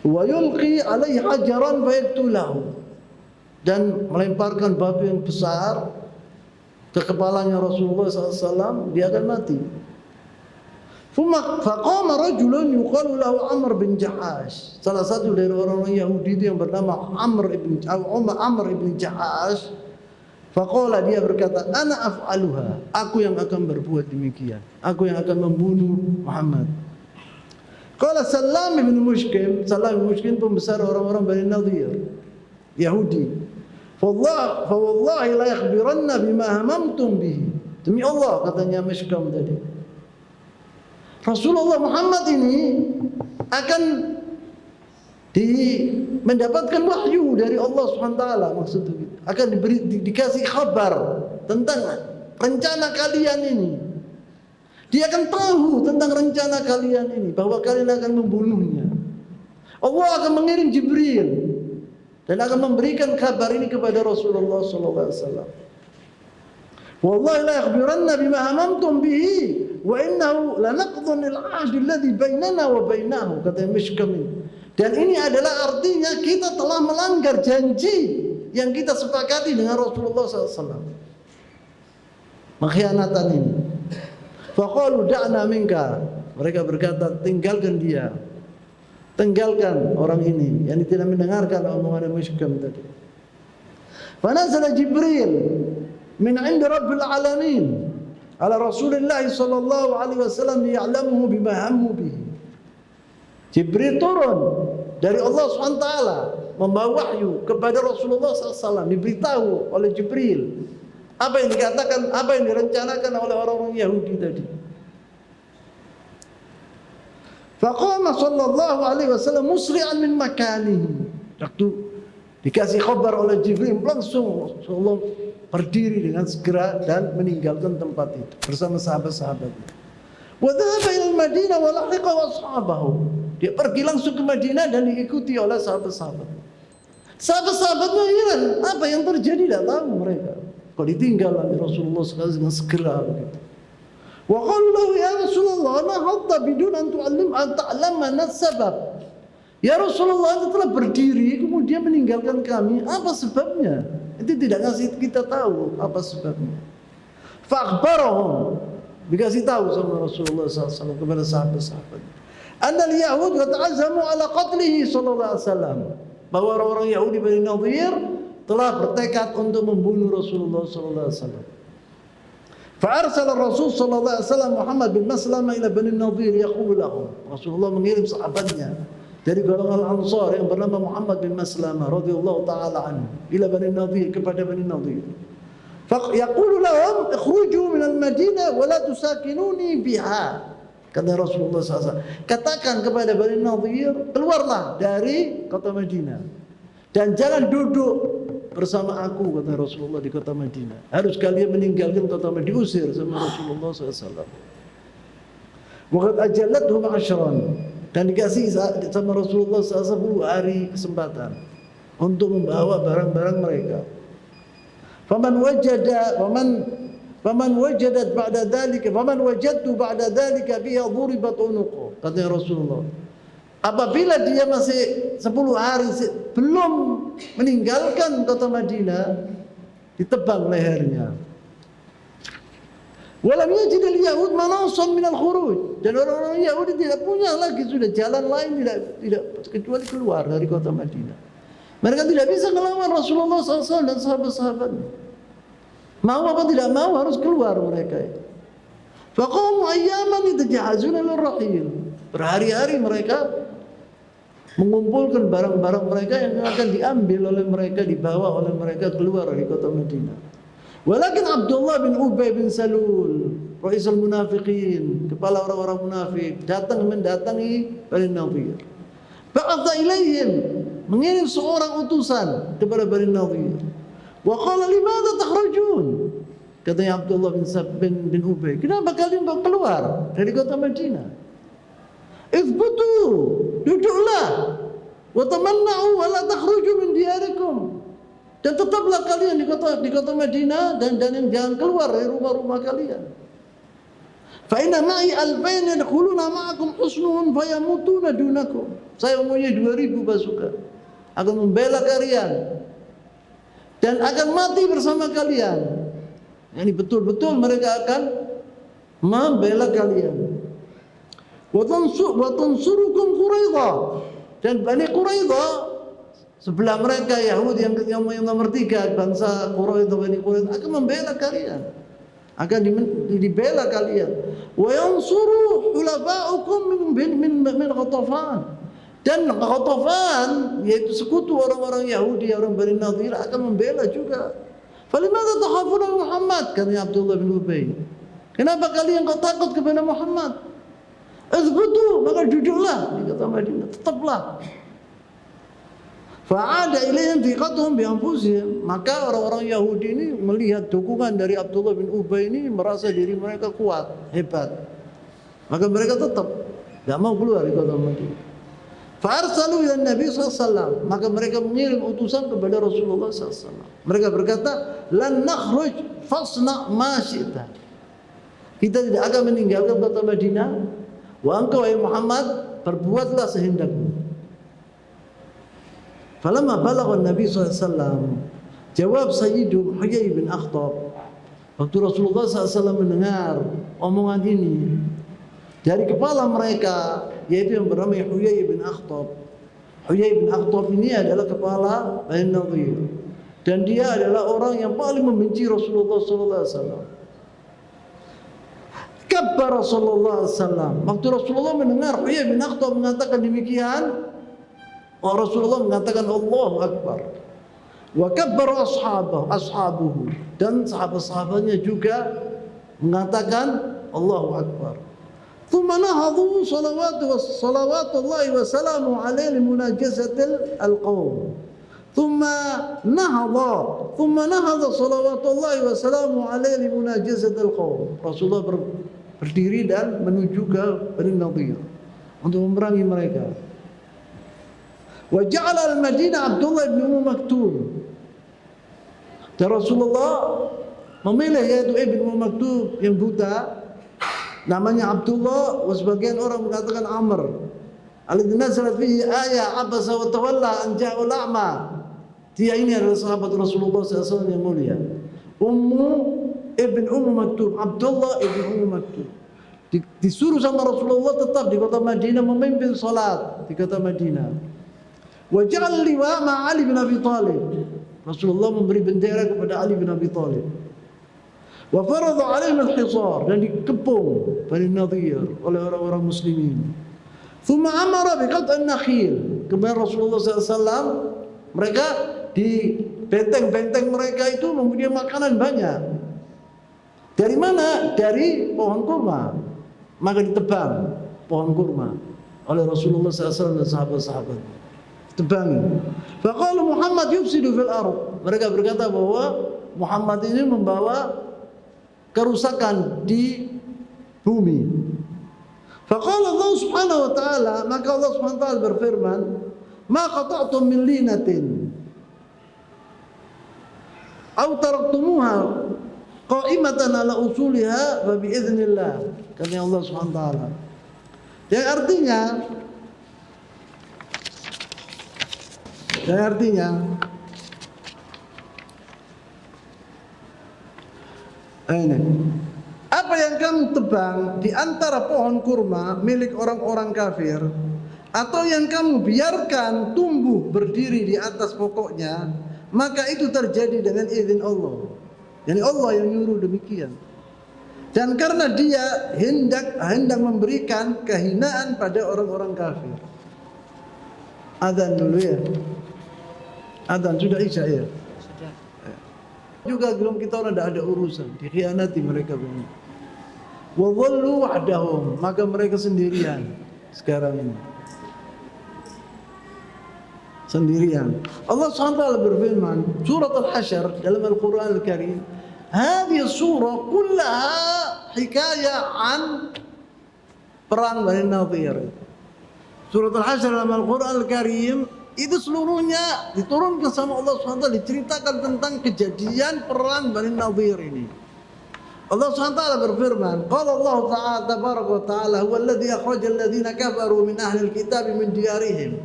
[SPEAKER 2] Wa yulqi alaihi hajaran fayaqtulahu, dan melemparkan batu yang besar ke kepalanya Rasulullah SAW, dia akan mati. Faqama rajulun yuqalu lahu Amr bin Jahash. Salah satu dari orang-orang Yahudi itu yang bernama Amr ibn Jahash. Faqala, dia berkata, ana af'aluha, aku yang akan berbuat demikian. Aku yang akan membunuh Muhammad. Qala Salam bin Mushkim. Salam bin Mushkim pembesar orang-orang Bani Nadir, Yahudi. Fawallahi la yakhbiranna bima hamamtum bihi. Demi Allah, katanya Mushkim tadi, Rasulullah Muhammad ini akan mendapatkan wahyu dari Allah SWT, maksudnya gitu. Akan dikasih kabar tentang rencana kalian ini. Dia akan tahu tentang rencana kalian ini, bahwa kalian akan membunuhnya. Allah akan mengirim Jibril dan akan memberikan kabar ini kepada Rasulullah SAW. Wallahi la yakhbiranna bima hamamtum bihi wa innahu lanaqdun al-ahd alladhi bainana wa bainahu, kata Mishkam. Dan ini adalah artinya kita telah melanggar janji yang kita sepakati dengan Rasulullah SAW. Mengkhianatan ini. Faqalu da'na minka. Mereka berkata, tinggalkan dia. Tinggalkan orang ini yang tidak mendengarkan omongan Mishkam tadi. Fanazala Jibril min 'inda Rabbil alamin ala Rasulillah sallallahu alaihi wasallam ya'lamuhu bima hammu bihi. Jibril turun dari Allah SWT membawa wahyu kepada Rasulullah SAW, diberitahu oleh Jibril apa yang dikatakan, apa yang direncanakan oleh orang-orang Yahudi tadi. Faqama sallallahu alaihi wasallam musri'an min makanihi. Waktu dikasih kabar oleh Jibril, langsung Rasulullah berdiri dengan segera dan meninggalkan tempat itu bersama sahabat-sahabatnya. Wa dhahaba ila al-Madinah wa lahiqa ashabahu. Dia pergi langsung ke Madinah dan diikuti oleh sahabat-sahabat. Sahabat-sahabatnya heran, apa yang terjadi, tidak tahu mereka. Kok ditinggal oleh Rasulullah sekali dengan segera begitu. Wa qalu lahu ya Rasulullah, ana hatta bidun an ta'lamana sabab. Ya Rasulullah, itu telah berdiri kemudian meninggalkan kami, apa sebabnya? Itu tidak ngasih kita tahu apa sebabnya. Fa'akhbarahum, dikasih tahu sama Rasulullah SAW kepada sahabat-sahabat. Annal Yahud wa ta'azamu ala qatlihi sallallahu alaihi wasallam, bahwa orang-orang Yahudi Bani Nadir telah bertekad untuk membunuh Rasulullah sallallahu alaihi wasallam. Fa'arsala Rasul sallallahu alaihi wasallam Muhammad bin Maslamah ila Bani Nadir yaqulu lahum. Rasulullah mengirim sahabatnya dari golongan Ansar yang bernama Muhammad bin Maslamah radhiyallahu taala anhu ila Bani Nadir, kepada Bani Nadir. Faqulu lahum ikhruju min al-Madinah wa la tusakinuni biha. Kata Rasulullah SAW, katakan kepada Bani Nadir, keluarlah dari kota Madinah dan jangan duduk bersama aku, kata Rasulullah, di kota Madinah. Harus kalian meninggalkan kota Madinah, diusir sama Rasulullah SAW. Waqad ajallathum 'ashran, dan dikasih sama Rasulullah SAW 10 hari kesempatan untuk membawa barang-barang mereka. Faman wajadat ba'da dzalika, faman wajadtu ba'da dzalika biha duribat unuqu, kata Rasulullah. Apabila dia masih 10 hari belum meninggalkan kota Madinah, ditebang lehernya. Walam yajid al-yahud manasan min al-khuruj, dan orang-orang Yahudi tidak punya lagi sudah jalan lain tidak kecuali keluar dari kota Madinah. Mereka tidak bisa melawan Rasulullah SAW dan sahabat-sahabatnya. Mau apa tidak mau harus keluar mereka. Faqamu ayyaman yatajahazuna lirrahil. Berhari-hari mereka mengumpulkan barang-barang mereka yang akan diambil oleh mereka, dibawa oleh mereka keluar dari kota Madinah. Walakin Abdullah bin Ubay bin Salul, Ra'isul Munafiqin, kepala orang-orang munafik, datang mendatangi Bani Nadir. Ba'atha ilaihim mengirim seorang utusan kepada Bani Nadhir. Wa qala limadha takhrujun? Katanya Abdullah bin Ubay, kenapa kalian keluar dari kota Madinah? Ithbutu, duduklah. Wa tamanna'u wa la takhruju min diyarikum. Dan tetaplah kalian di kota Madinah dan jangan keluar dari rumah-rumah kalian. Fa inna ma'i alfain yadkhuluna ma'akum husnuhum fayamutuna dunakum. Saya mempunyai 2000 pasukan akan membela kalian dan akan mati bersama kalian. Yani betul-betul mereka akan membela kalian. Wa tansurukum Quraidah, dan Bani Quraidah sebelah mereka Yahudi yang nomor 3, bangsa Quraidah, Bani Quraidah akan membela kalian, akan dibela kalian. Wa yansuru hulafa'ukum min Ghatafan, dan Ghatafan yaitu sekutu orang-orang Yahudi, orang Bani Nadhir akan membela juga. Falimada takhafuna Muhammad, kata Abdullah bin Ubay, kenapa kalian kau takut kepada Muhammad? Azbutu, maka duduklah di kota Madinah, tetaplah. Fa'ada ilaihim thiqatuhum bi anfusihim, maka orang-orang Yahudi ini melihat dukungan dari Abdullah bin Ubay ini, merasa diri mereka kuat, hebat. Maka mereka tetap enggak mau keluar dari kota Madinah. Fa'arsalu ila Nabi SAW, maka mereka mengirim utusan kepada Rasulullah SAW. Mereka berkata, lan nakhruj fasna ma syi'ta. Kita tidak akan meninggalkan kota Madinah. Wa engkau wahai Muhammad, perbuatlah sehendakmu. Falamma balagha Nabi SAW, jawab Sayyidu Huyai bin Akhtab. Waktu Rasulullah SAW mendengar omongan ini dari kepala mereka, yaitu yang bernama Huyai bin Akhtab. Huyai bin Akhtab ini adalah kepala Bani Nadhir, dan dia adalah orang yang paling membenci Rasulullah SAW. Kabbar Rasulullah SAW. Waktu Rasulullah mendengar Huyai bin Akhtab mengatakan demikian, Rasulullah mengatakan Allahu Akbar. Wa kabbar ashabuhu, dan sahabat-sahabatnya juga mengatakan Allahu Akbar. Thumma nahadhu salawatullahi wa salamu alaihi limunajazatil alqawm. Thumma nahadha salawatullahi wa salamu alaihi limunajazatil qawm. Rasulullah berdiri dan menuju ke Bani Nadhir untuk memerangi mereka. Wa ja'ala al-Madinah Abdullah bin Maktum. Dan Rasulullah memilih yaitu Ibn Maktum yang buta, namanya Abdullah, sebagian orang mengatakan Amr. Alladzi nazalat fihi ayat abasa wa tawalla an ja'al a'ma. Dia ini adalah sahabat Rasulullah SAW yang mulia. Ibn Maktum, Abdullah ibn Maktum. Disuruh sama Rasulullah tetap di kota Madinah memimpin salat di kota Madinah. Wa ja'al liwa ma Ali bin Abi Thalib. Rasulullah memberi bendera kepada Ali bin Abi Thalib. Wa farada alaihim al-hisar, dan dikepung Bani Nadhir oleh orang-orang muslimin. Thumma amara bi qat'an nakhil. Kemudian Rasulullah SAW, mereka di benteng-benteng mereka itu mempunyai makanan banyak. Dari mana? Dari pohon kurma. Maka ditebang pohon kurma oleh Rasulullah SAW dan sahabat-sahabat. Tebangi. Faqala Muhammad yufsidu fil ardh. Mereka berkata bahwa Muhammad ini membawa kerusakan di bumi. Faqala Allah Subhanahu wa taala, maka Allah Subhanahu wa taala berfirman, "Ma qata'tum min linatin aw taraktumuha qa'imatan ala usuliha fa bi idznillah." Kata Allah Subhanahu wa taala. Yang artinya ini, apa yang kamu tebang di antara pohon kurma milik orang-orang kafir, atau yang kamu biarkan tumbuh berdiri di atas pokoknya, maka itu terjadi dengan izin Allah. Yani Allah yang nyuruh demikian. Dan karena dia hendak memberikan kehinaan pada orang-orang kafir. Adzan dulu ya. Adzan sudah isya ya. Sudah. Juga belum kita orang tidak ada urusan, dikhianati mereka begini. Wa dhallu wahdahum, maka mereka sendirian sekarang ini. sendirian. Allah SWT berfirman surat Al-Hasyr dalam Al-Quran Al-Karim, hadhihi surah kullaha hikayah an perang Bani Nadhir. Surat Al-Hasyr dalam Al-Quran Al-Karim itu seluruhnya diturunkan sama Allah SWT, diceritakan tentang kejadian perang Bani Nadhir ini. Allah SWT berfirman, qala Allah Ta'ala tabaraka wa ta'ala huwa alladhi akhraja alladhina kafaru min ahli alkitab min diyarihim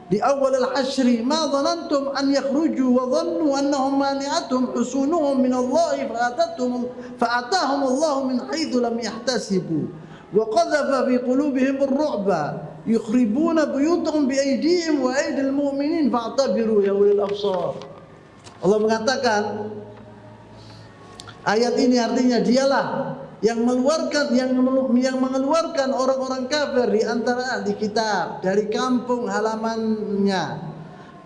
[SPEAKER 2] di awal al-hasri ma dhanantum an yakhruju wa dhannu annahum mani'atuhum husunuhum min Allah fa'atahum Allah min haitsu lam yahtasibu wa qadhafa fi qulubihim ar-ru'ba yukhribuna buyutahum bi aydihim wa aydil mu'minin fa'tabiru ya ulil absar. Allah mengatakan, ayat ini artinya dialah yang mengeluarkan orang-orang kafir di antara ahli kitab dari kampung halamannya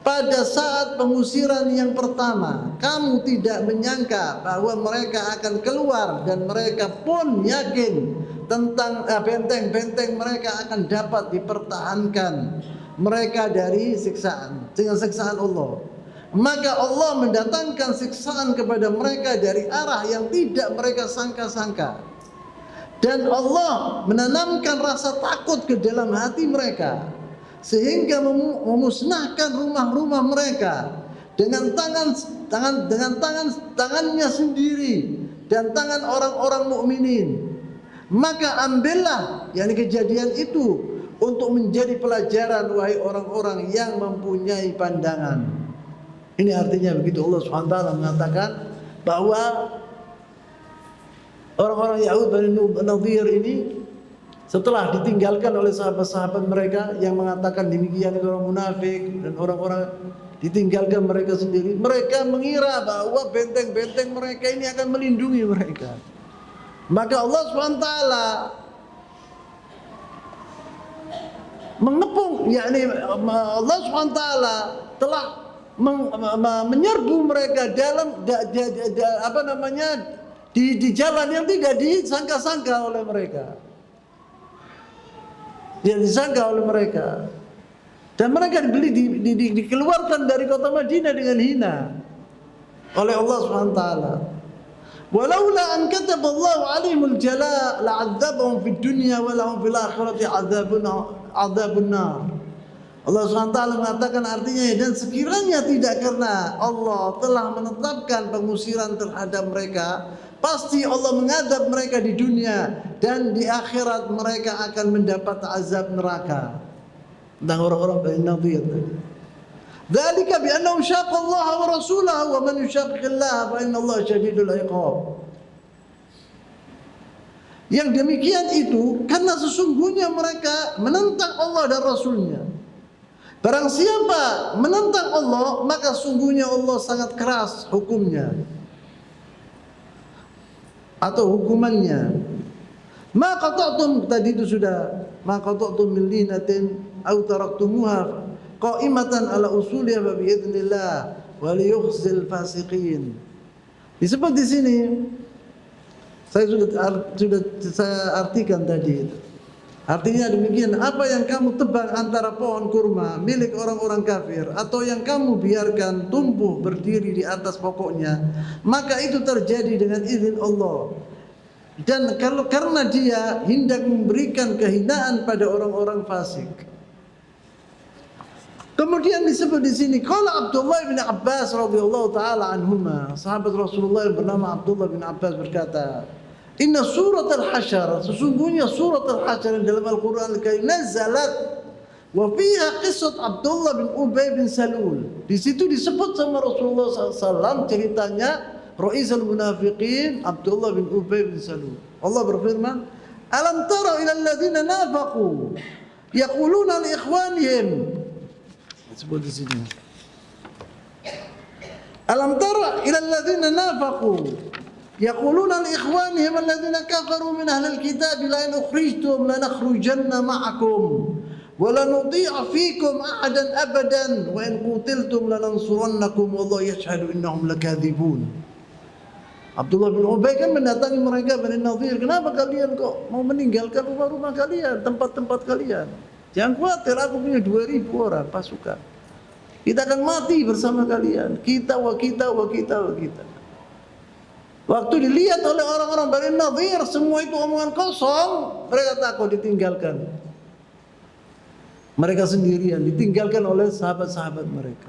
[SPEAKER 2] pada saat pengusiran yang pertama. Kamu tidak menyangka bahwa mereka akan keluar dan mereka pun yakin tentang benteng-benteng mereka akan dapat dipertahankan mereka dari siksaan dengan siksaan Allah. Maka Allah mendatangkan siksaan kepada mereka dari arah yang tidak mereka sangka-sangka. Dan Allah menanamkan rasa takut ke dalam hati mereka sehingga memusnahkan rumah-rumah mereka dengan tangannya sendiri dan tangan orang-orang mukminin. Maka ambillah kejadian itu untuk menjadi pelajaran wahai orang-orang yang mempunyai pandangan. Ini artinya begitu Allah SWT mengatakan bahwa orang-orang Yahud Bani Nadhir ini setelah ditinggalkan oleh sahabat-sahabat mereka yang mengatakan demikian, orang munafik dan orang-orang ditinggalkan mereka sendiri, mereka mengira bahwa benteng-benteng mereka ini akan melindungi mereka. Maka Allah SWT mengepung, Allah SWT telah menyerbu mereka dalam di jalan yang tidak disangka-sangka oleh mereka. Yang disangka oleh mereka. Dan mereka dikeluarkan dari kota Madinah dengan hina oleh Allah SWT. Walaula an kataballahu alaihimul jala la'adzabahum fid dunya wa lahum fil akhirati adzabun nar. Allah SWT mengatakan artinya, dan sekiranya tidak karena Allah telah menetapkan pengusiran terhadap mereka, pasti Allah mengadab mereka di dunia dan di akhirat mereka akan mendapat azab neraka. Tentang orang-orang Bani Nadhir tadi. Dzalika bi annahum syaqqa Allah wa rasulahu wa man yushaqiqillaha fa innallaha syadidul iqab. Yang demikian itu karena sesungguhnya mereka menentang Allah dan Rasulnya. Barang siapa menentang Allah, maka sungguhnya Allah sangat keras hukumnya atau hukumannya. Ma qata'tum, tadi itu sudah, ma qata'tum min linatin aw taraktumuha qa'imatan ala usuliha fa biidznillah wa liyukhzil fasiqin. Disebut di sini, saya artikan tadi. Artinya demikian, apa yang kamu tebang antara pohon kurma milik orang-orang kafir atau yang kamu biarkan tumbuh berdiri di atas pokoknya, maka itu terjadi dengan izin Allah. Dan karena dia hendak memberikan kehinaan pada orang-orang fasik. Kemudian disebut di sini, qala Abdullah bin Abbas radhiyallahu taala anhuma, sahabat Rasulullah yang bernama Abdullah bin Abbas berkata, inna surat Al-Hasyr, sesungguhnya surat Al-Hasyr dalam Al-Quran Al-Karim nazalat wa fiha qissat Abdullah bin Ubay bin Salul. Di situ disebut sama Rasulullah SAW ceritanya Ra'isul Munafiqin Abdullah bin Ubay bin Salul. Allah berfirman, alam tara ila alladhina nafaqu yaquluna li ikhwanihim. Disebut di sini. Alam tara ila alladhina nafaqu yaquluna li ikhwanihim alladhina kafaru min ahli alkitab la in ukhrijtum lanakhrujanna ma'akum wa la nuti'a fikum ahadan abadan wa in qutiltum lanansurannakum wallahu yashhadu innahum lakadzibun. Abdullah bin Ubay kan mendatangi mereka Bani Nadhir, kenapa kalian kok mau meninggalkan rumah-rumah kalian, tempat-tempat kalian? Jangan khawatir, aku punya 2000 orang pasukan. Kita akan mati bersama kalian. Kita wa kita wa kita wa kita. Waktu dilihat oleh orang-orang Bani Nadhir, semua itu omongan kosong, mereka takut ditinggalkan. Mereka sendirian ditinggalkan oleh sahabat-sahabat mereka.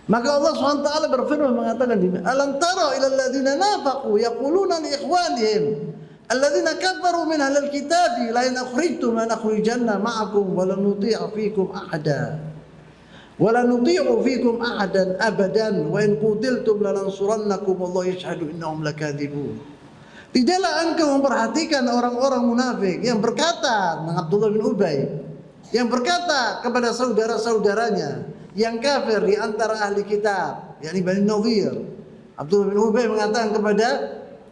[SPEAKER 2] Maka Allah SWT berfirman mengatakan di Alam tara ila alladziina nafaqu yaquluna li ikhwanihim alladziina kafaru min ahlil kitabi la in akhrijtum la nakhrijanna ma'akum wa la nuti'u fiikum ahada wa la nuti'u fiikum ahadan abadan wa in qutiltum lanansurannakum wallahu yashhadu innahum lakadzibun. Tidaklah engkau memperhatikan orang-orang munafik yang berkata, Abdullah bin Ubay, yang berkata kepada saudara-saudaranya yang kafir di antara ahli kitab, yakni Bani Nadhir. Abdullah bin Ubay mengatakan kepada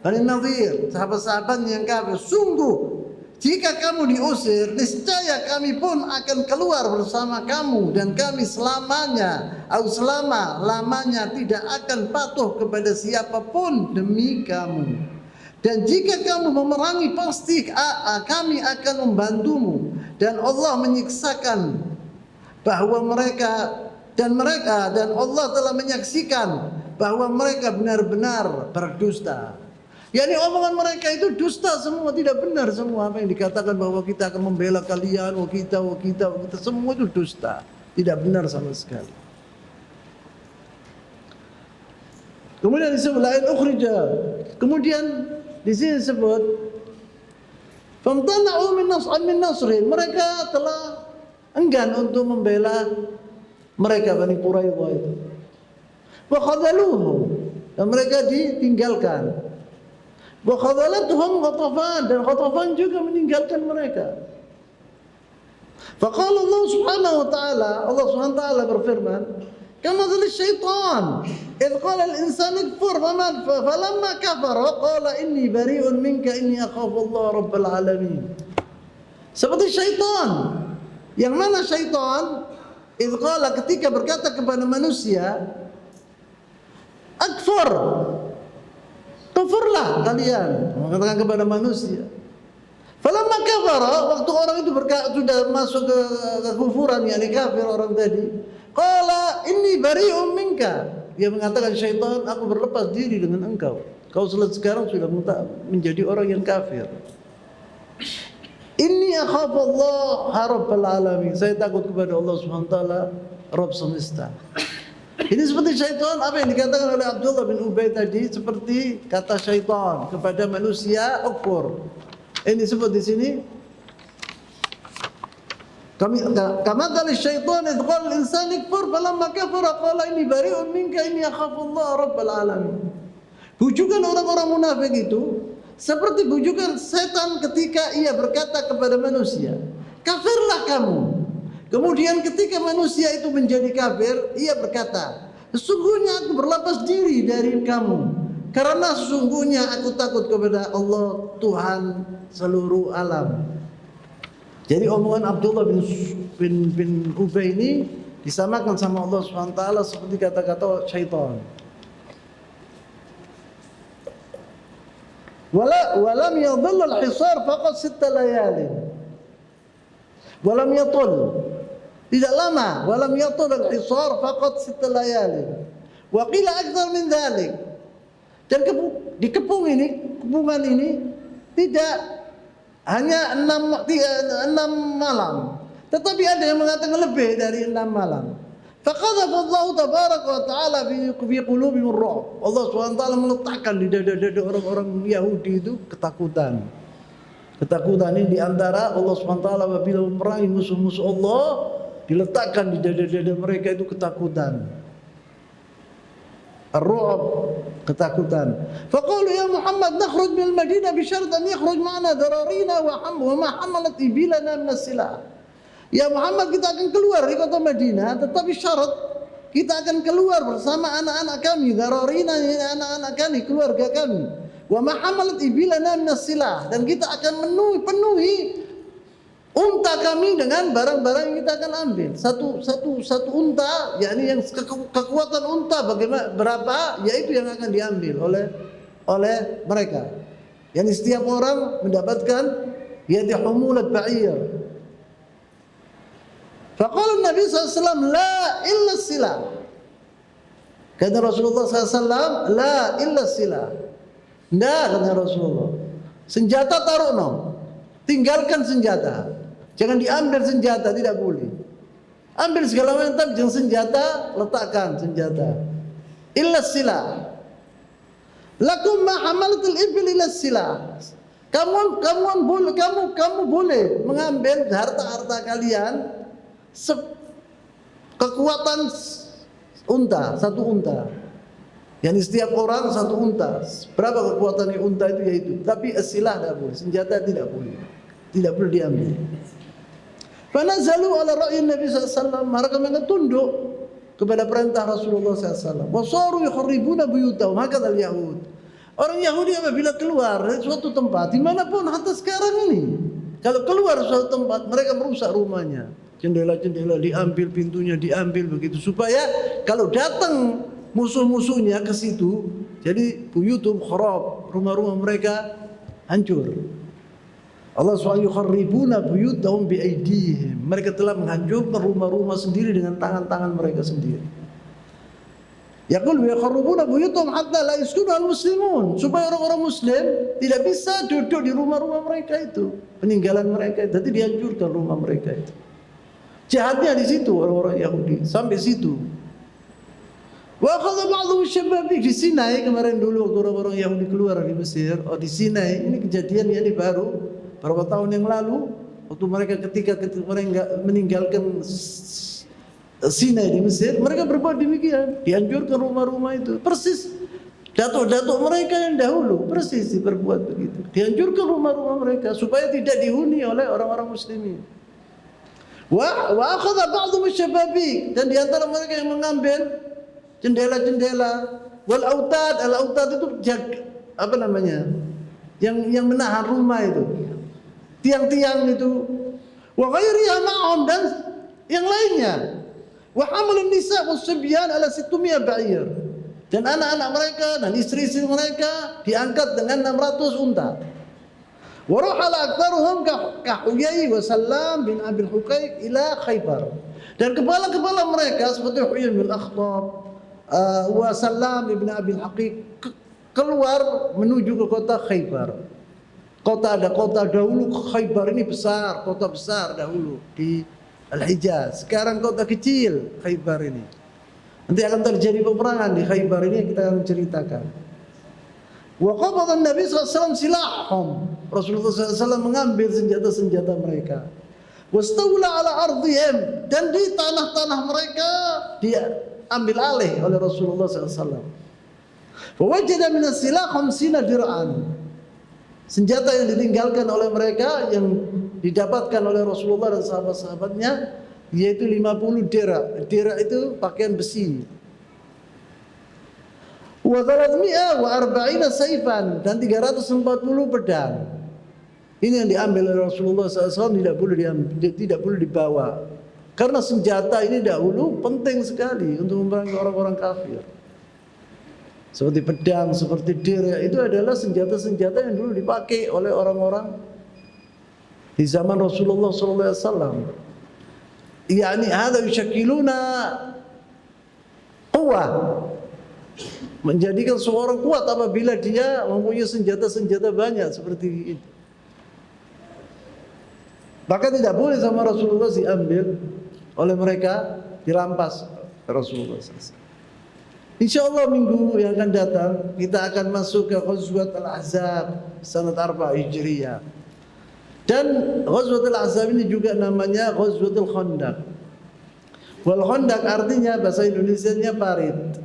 [SPEAKER 2] Bani Nadhir, sahabat-sahabatnya yang kafir, sungguh jika kamu diusir, niscaya kami pun akan keluar bersama kamu dan kami selamanya atau selama-lamanya tidak akan patuh kepada siapapun demi kamu. Dan jika kamu memerangi, pasti kami akan membantumu. Dan Allah menyiksakan bahwa mereka dan Allah telah menyaksikan bahwa mereka benar-benar berdusta. Yani omongan mereka itu dusta semua, tidak benar semua apa yang dikatakan bahwa kita akan membela kalian, kita semua itu dusta, tidak benar sama sekali. Kemudian disebut lain ukhrija. Kemudian di sini disebut famtana'u min nasrin. Mereka telah enggan untuk membela mereka Bani Quraidah itu. Wa khadaluhum, dan mereka ditinggalkan. Wa khadalatuhum Ghatafan, dan Ghatafan juga meninggalkan mereka. Faqala Allah Subhanahu wa taala, Allah Subhanahu wa taala berfirman, kamathali syaitan idh qala al-insanu kfur falamma kafara qala inni bari'un minka inni akhafu Allah rabbal alamin. Seperti syaitan, yang mana syaitan idh qala, ketika berkata kepada manusia, akfur, kufurlah kalian, mengatakan kepada manusia. Falamma kafara, waktu orang itu sudah masuk ke kekufuran, yakni kafir orang tadi, qala inni bari'un minka, dia mengatakan syaitan, aku berlepas diri dengan engkau. Kau sekarang sudah menjadi orang yang kafir. Inni akhafu Allah rabbal alamin, saya takut kepada Allah Subhanahu wa taala, Rabb semesta. Ini seperti syaitan, apa yang dikatakan oleh Abdullah bin Ubay tadi, seperti kata syaitan kepada manusia, ukfur. Ini disebut di sini kamathali syaitan idh qala al-insanu kfur falamma kafara qala inni bari'un minka inni akhafu Allah rabbal alamin. Bujukan orang-orang munafik itu seperti bujukan setan ketika ia berkata kepada manusia, kafirlah kamu. Kemudian ketika manusia itu menjadi kafir, ia berkata, sesungguhnya aku berlepas diri dari kamu, karena sesungguhnya aku takut kepada Allah Tuhan seluruh alam. Jadi omongan Abdullah bin Ubay ini disamakan sama Allah SWT seperti kata-kata syaitan. Walam yadhall al-hisar faqad 6 layalin. Walam yatul, tidak lama, walam yatul al-hisar faqad 6 layalin. Wa qila akthar min dhalik. Dan di kepungan ini tidak hanya 6 malam, tetapi ada yang mengatakan lebih dari 6 malam. Faqadhafa Allah tabaraka wa ta'ala fi qulubihim ar-ru'b. Allah SWT meletakkan di dada-dada orang-orang Yahudi itu ketakutan. Ketakutan ini diantara Allah SWT apabila memerangi musuh-musuh Allah, diletakkan di dada-dada mereka itu ketakutan. Ar-ru'b, ketakutan. Faqalu ya Muhammad nakhruj min al-Madinah bi syart an yakhruj ma'ana dararina wa ma hamalat ibilana min as-silah. Ya Muhammad, kita akan keluar dari kota Madinah, tetapi syarat kita akan keluar bersama anak-anak kami, dararina, anak-anak kami, keluarga kami. Wa ma hamalat ibilana min as-silah, dan kita akan penuhi unta kami dengan barang-barang yang kita akan ambil. Satu unta, yakni yang kekuatan unta bagaimana berapa, yaitu yang akan diambil oleh mereka. Yang setiap orang mendapatkan yadi humulat ba'ir. Faqala Nabi SAW la illa silah. Kata Rasulullah SAW, la illa silah. Nggak, kata Rasulullah. Senjata taruh no. Tinggalkan senjata. Jangan diambil senjata, tidak boleh. Ambil segala macam, jangan senjata, letakkan senjata. Illa silah. Lakum ma hamalatul ibil illa silah. Kamu boleh mengambil harta-harta kalian kekuatan unta, satu unta. Yani setiap orang satu unta. Berapa kekuatan unta itu yaitu. Tapi silah tidak boleh, senjata tidak boleh. Tidak boleh diambil. Fanazalu ala ra'yin Nabi SAW. Mereka tunduk kepada perintah Rasulullah SAW. Wasaru yukharribuna buyutahum hakadzal yahud. Orang Yahudi apabila keluar dari suatu tempat, dimanapun hatta sekarang ini, kalau keluar suatu tempat, mereka merusak rumahnya. Jendela-jendela diambil, pintunya diambil begitu supaya kalau datang musuh-musuhnya ke situ, jadi buyutum kharab, rumah-rumah mereka hancur. Allah SWT yukharribuna buyutahum biaidihim. Mereka telah menghancurkan rumah-rumah sendiri dengan tangan-tangan mereka sendiri. Yaqul yakharrubuna buyutahum hatta la yaskunu al-muslimun, supaya orang-orang muslim tidak bisa duduk di rumah-rumah mereka itu, peninggalan mereka itu, jadi dihancurkan rumah mereka itu. Jahatnya di situ orang-orang Yahudi sampai situ. Wa akhadha ba'dhu syababik di Sinai kemarin dulu waktu orang-orang Yahudi keluar dari Mesir, di Sinai ini kejadian ini baru beberapa tahun yang lalu waktu mereka ketika mereka meninggalkan Sinai di Mesir, mereka berbuat demikian, dihancurkan rumah-rumah itu, persis datuk-datuk mereka yang dahulu persis diperbuat begitu, dihancurkan rumah-rumah mereka supaya tidak dihuni oleh orang-orang muslimin. Wa akhadha ba'dhum asy-syababik, dan di antara mereka yang mengambil jendela-jendela, wal autad, al autad itu apa namanya? Yang menahan rumah itu. Tiang-tiang itu. Wa ghairiha ma'hum, dan yang lainnya. Wa hamalun nisa' was-sibyan ala 600 ba'ir. Dan anak-anak mereka dan istri-istri mereka diangkat dengan 600 unta. Wa rahala aktsaruhum ka Huyai wa Sallam bin Abil Huqaiq ila Khaybar. Dan kepala-kepala mereka seperti Huyai bin Akhtab wa Sallam bin Abil Huqaiq keluar menuju ke kota Khaybar. Ada kota dahulu Khaybar ini besar, kota besar dahulu di Al-Hijaz. Sekarang kota kecil Khaybar ini. Nanti akan terjadi peperangan di Khaybar ini, kita akan ceritakan. Wa qabada Nabi SAW silahhum. Rasulullah SAW mengambil senjata-senjata mereka. Wastawla ala ardihim, dan di tanah-tanah mereka diambil alih oleh Rasulullah SAW. Fa wajada min as-silah 50 dir'an. Senjata yang ditinggalkan oleh mereka yang didapatkan oleh Rasulullah dan sahabat-sahabatnya yaitu 50 dira'. Dira' itu pakaian besi. Wa 340 saifan, dan 340 pedang. Ini yang diambil oleh Rasulullah SAW, tidak boleh dibawa. Karena senjata ini dahulu penting sekali untuk memerangi orang-orang kafir. Seperti pedang, seperti dira', itu adalah senjata-senjata yang dulu dipakai oleh orang-orang di zaman Rasulullah SAW. Yani hada yushakiluna quwwah, menjadikan seorang kuat apabila dia mempunyai senjata-senjata banyak seperti itu. Maka tidak boleh sama Rasulullah diambil oleh mereka, dirampas Rasulullah SAW. InsyaAllah minggu yang akan datang kita akan masuk ke Ghazwat Al-Ahzab sanad 4 Hijriyah. Dan Ghazwat Al-Ahzab ini juga namanya Ghazwat Al-Khandaq. Wal Khandaq artinya bahasa Indonesianya parit.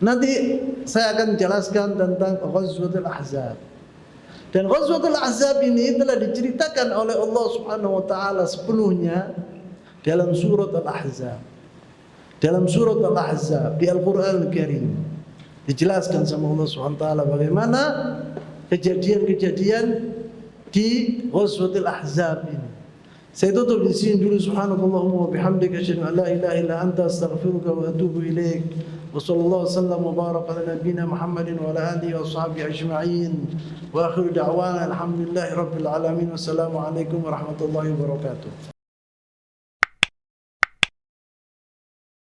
[SPEAKER 2] Nanti saya akan jelaskan tentang Ghazwat Al-Ahzab. Dan Ghazwat Al-Ahzab ini telah diceritakan oleh Allah Subhanahu wa taala sepenuhnya dalam surat Al-Ahzab. Dalam surat Al-Ahzab di Al-Qur'an Al-Karim dijelaskan sama Allah Subhanahu wa taala bagaimana kejadian-kejadian di Ghazwatul Ahzab ini. Saya tutup di sini dulu. Subhanallahumma wa bihamdika asyhadu an la ilaha illa anta astaghfiruka wa atubu ilaik. Wa sallallahu wasallam wa baraka ala nabiyyina Muhammadin wa ala alihi wa sahbihi ajma'in. Wa akhiru da'wana alhamdulillahi rabbil alamin. Wassalamu alaikum warahmatullahi wabarakatuh.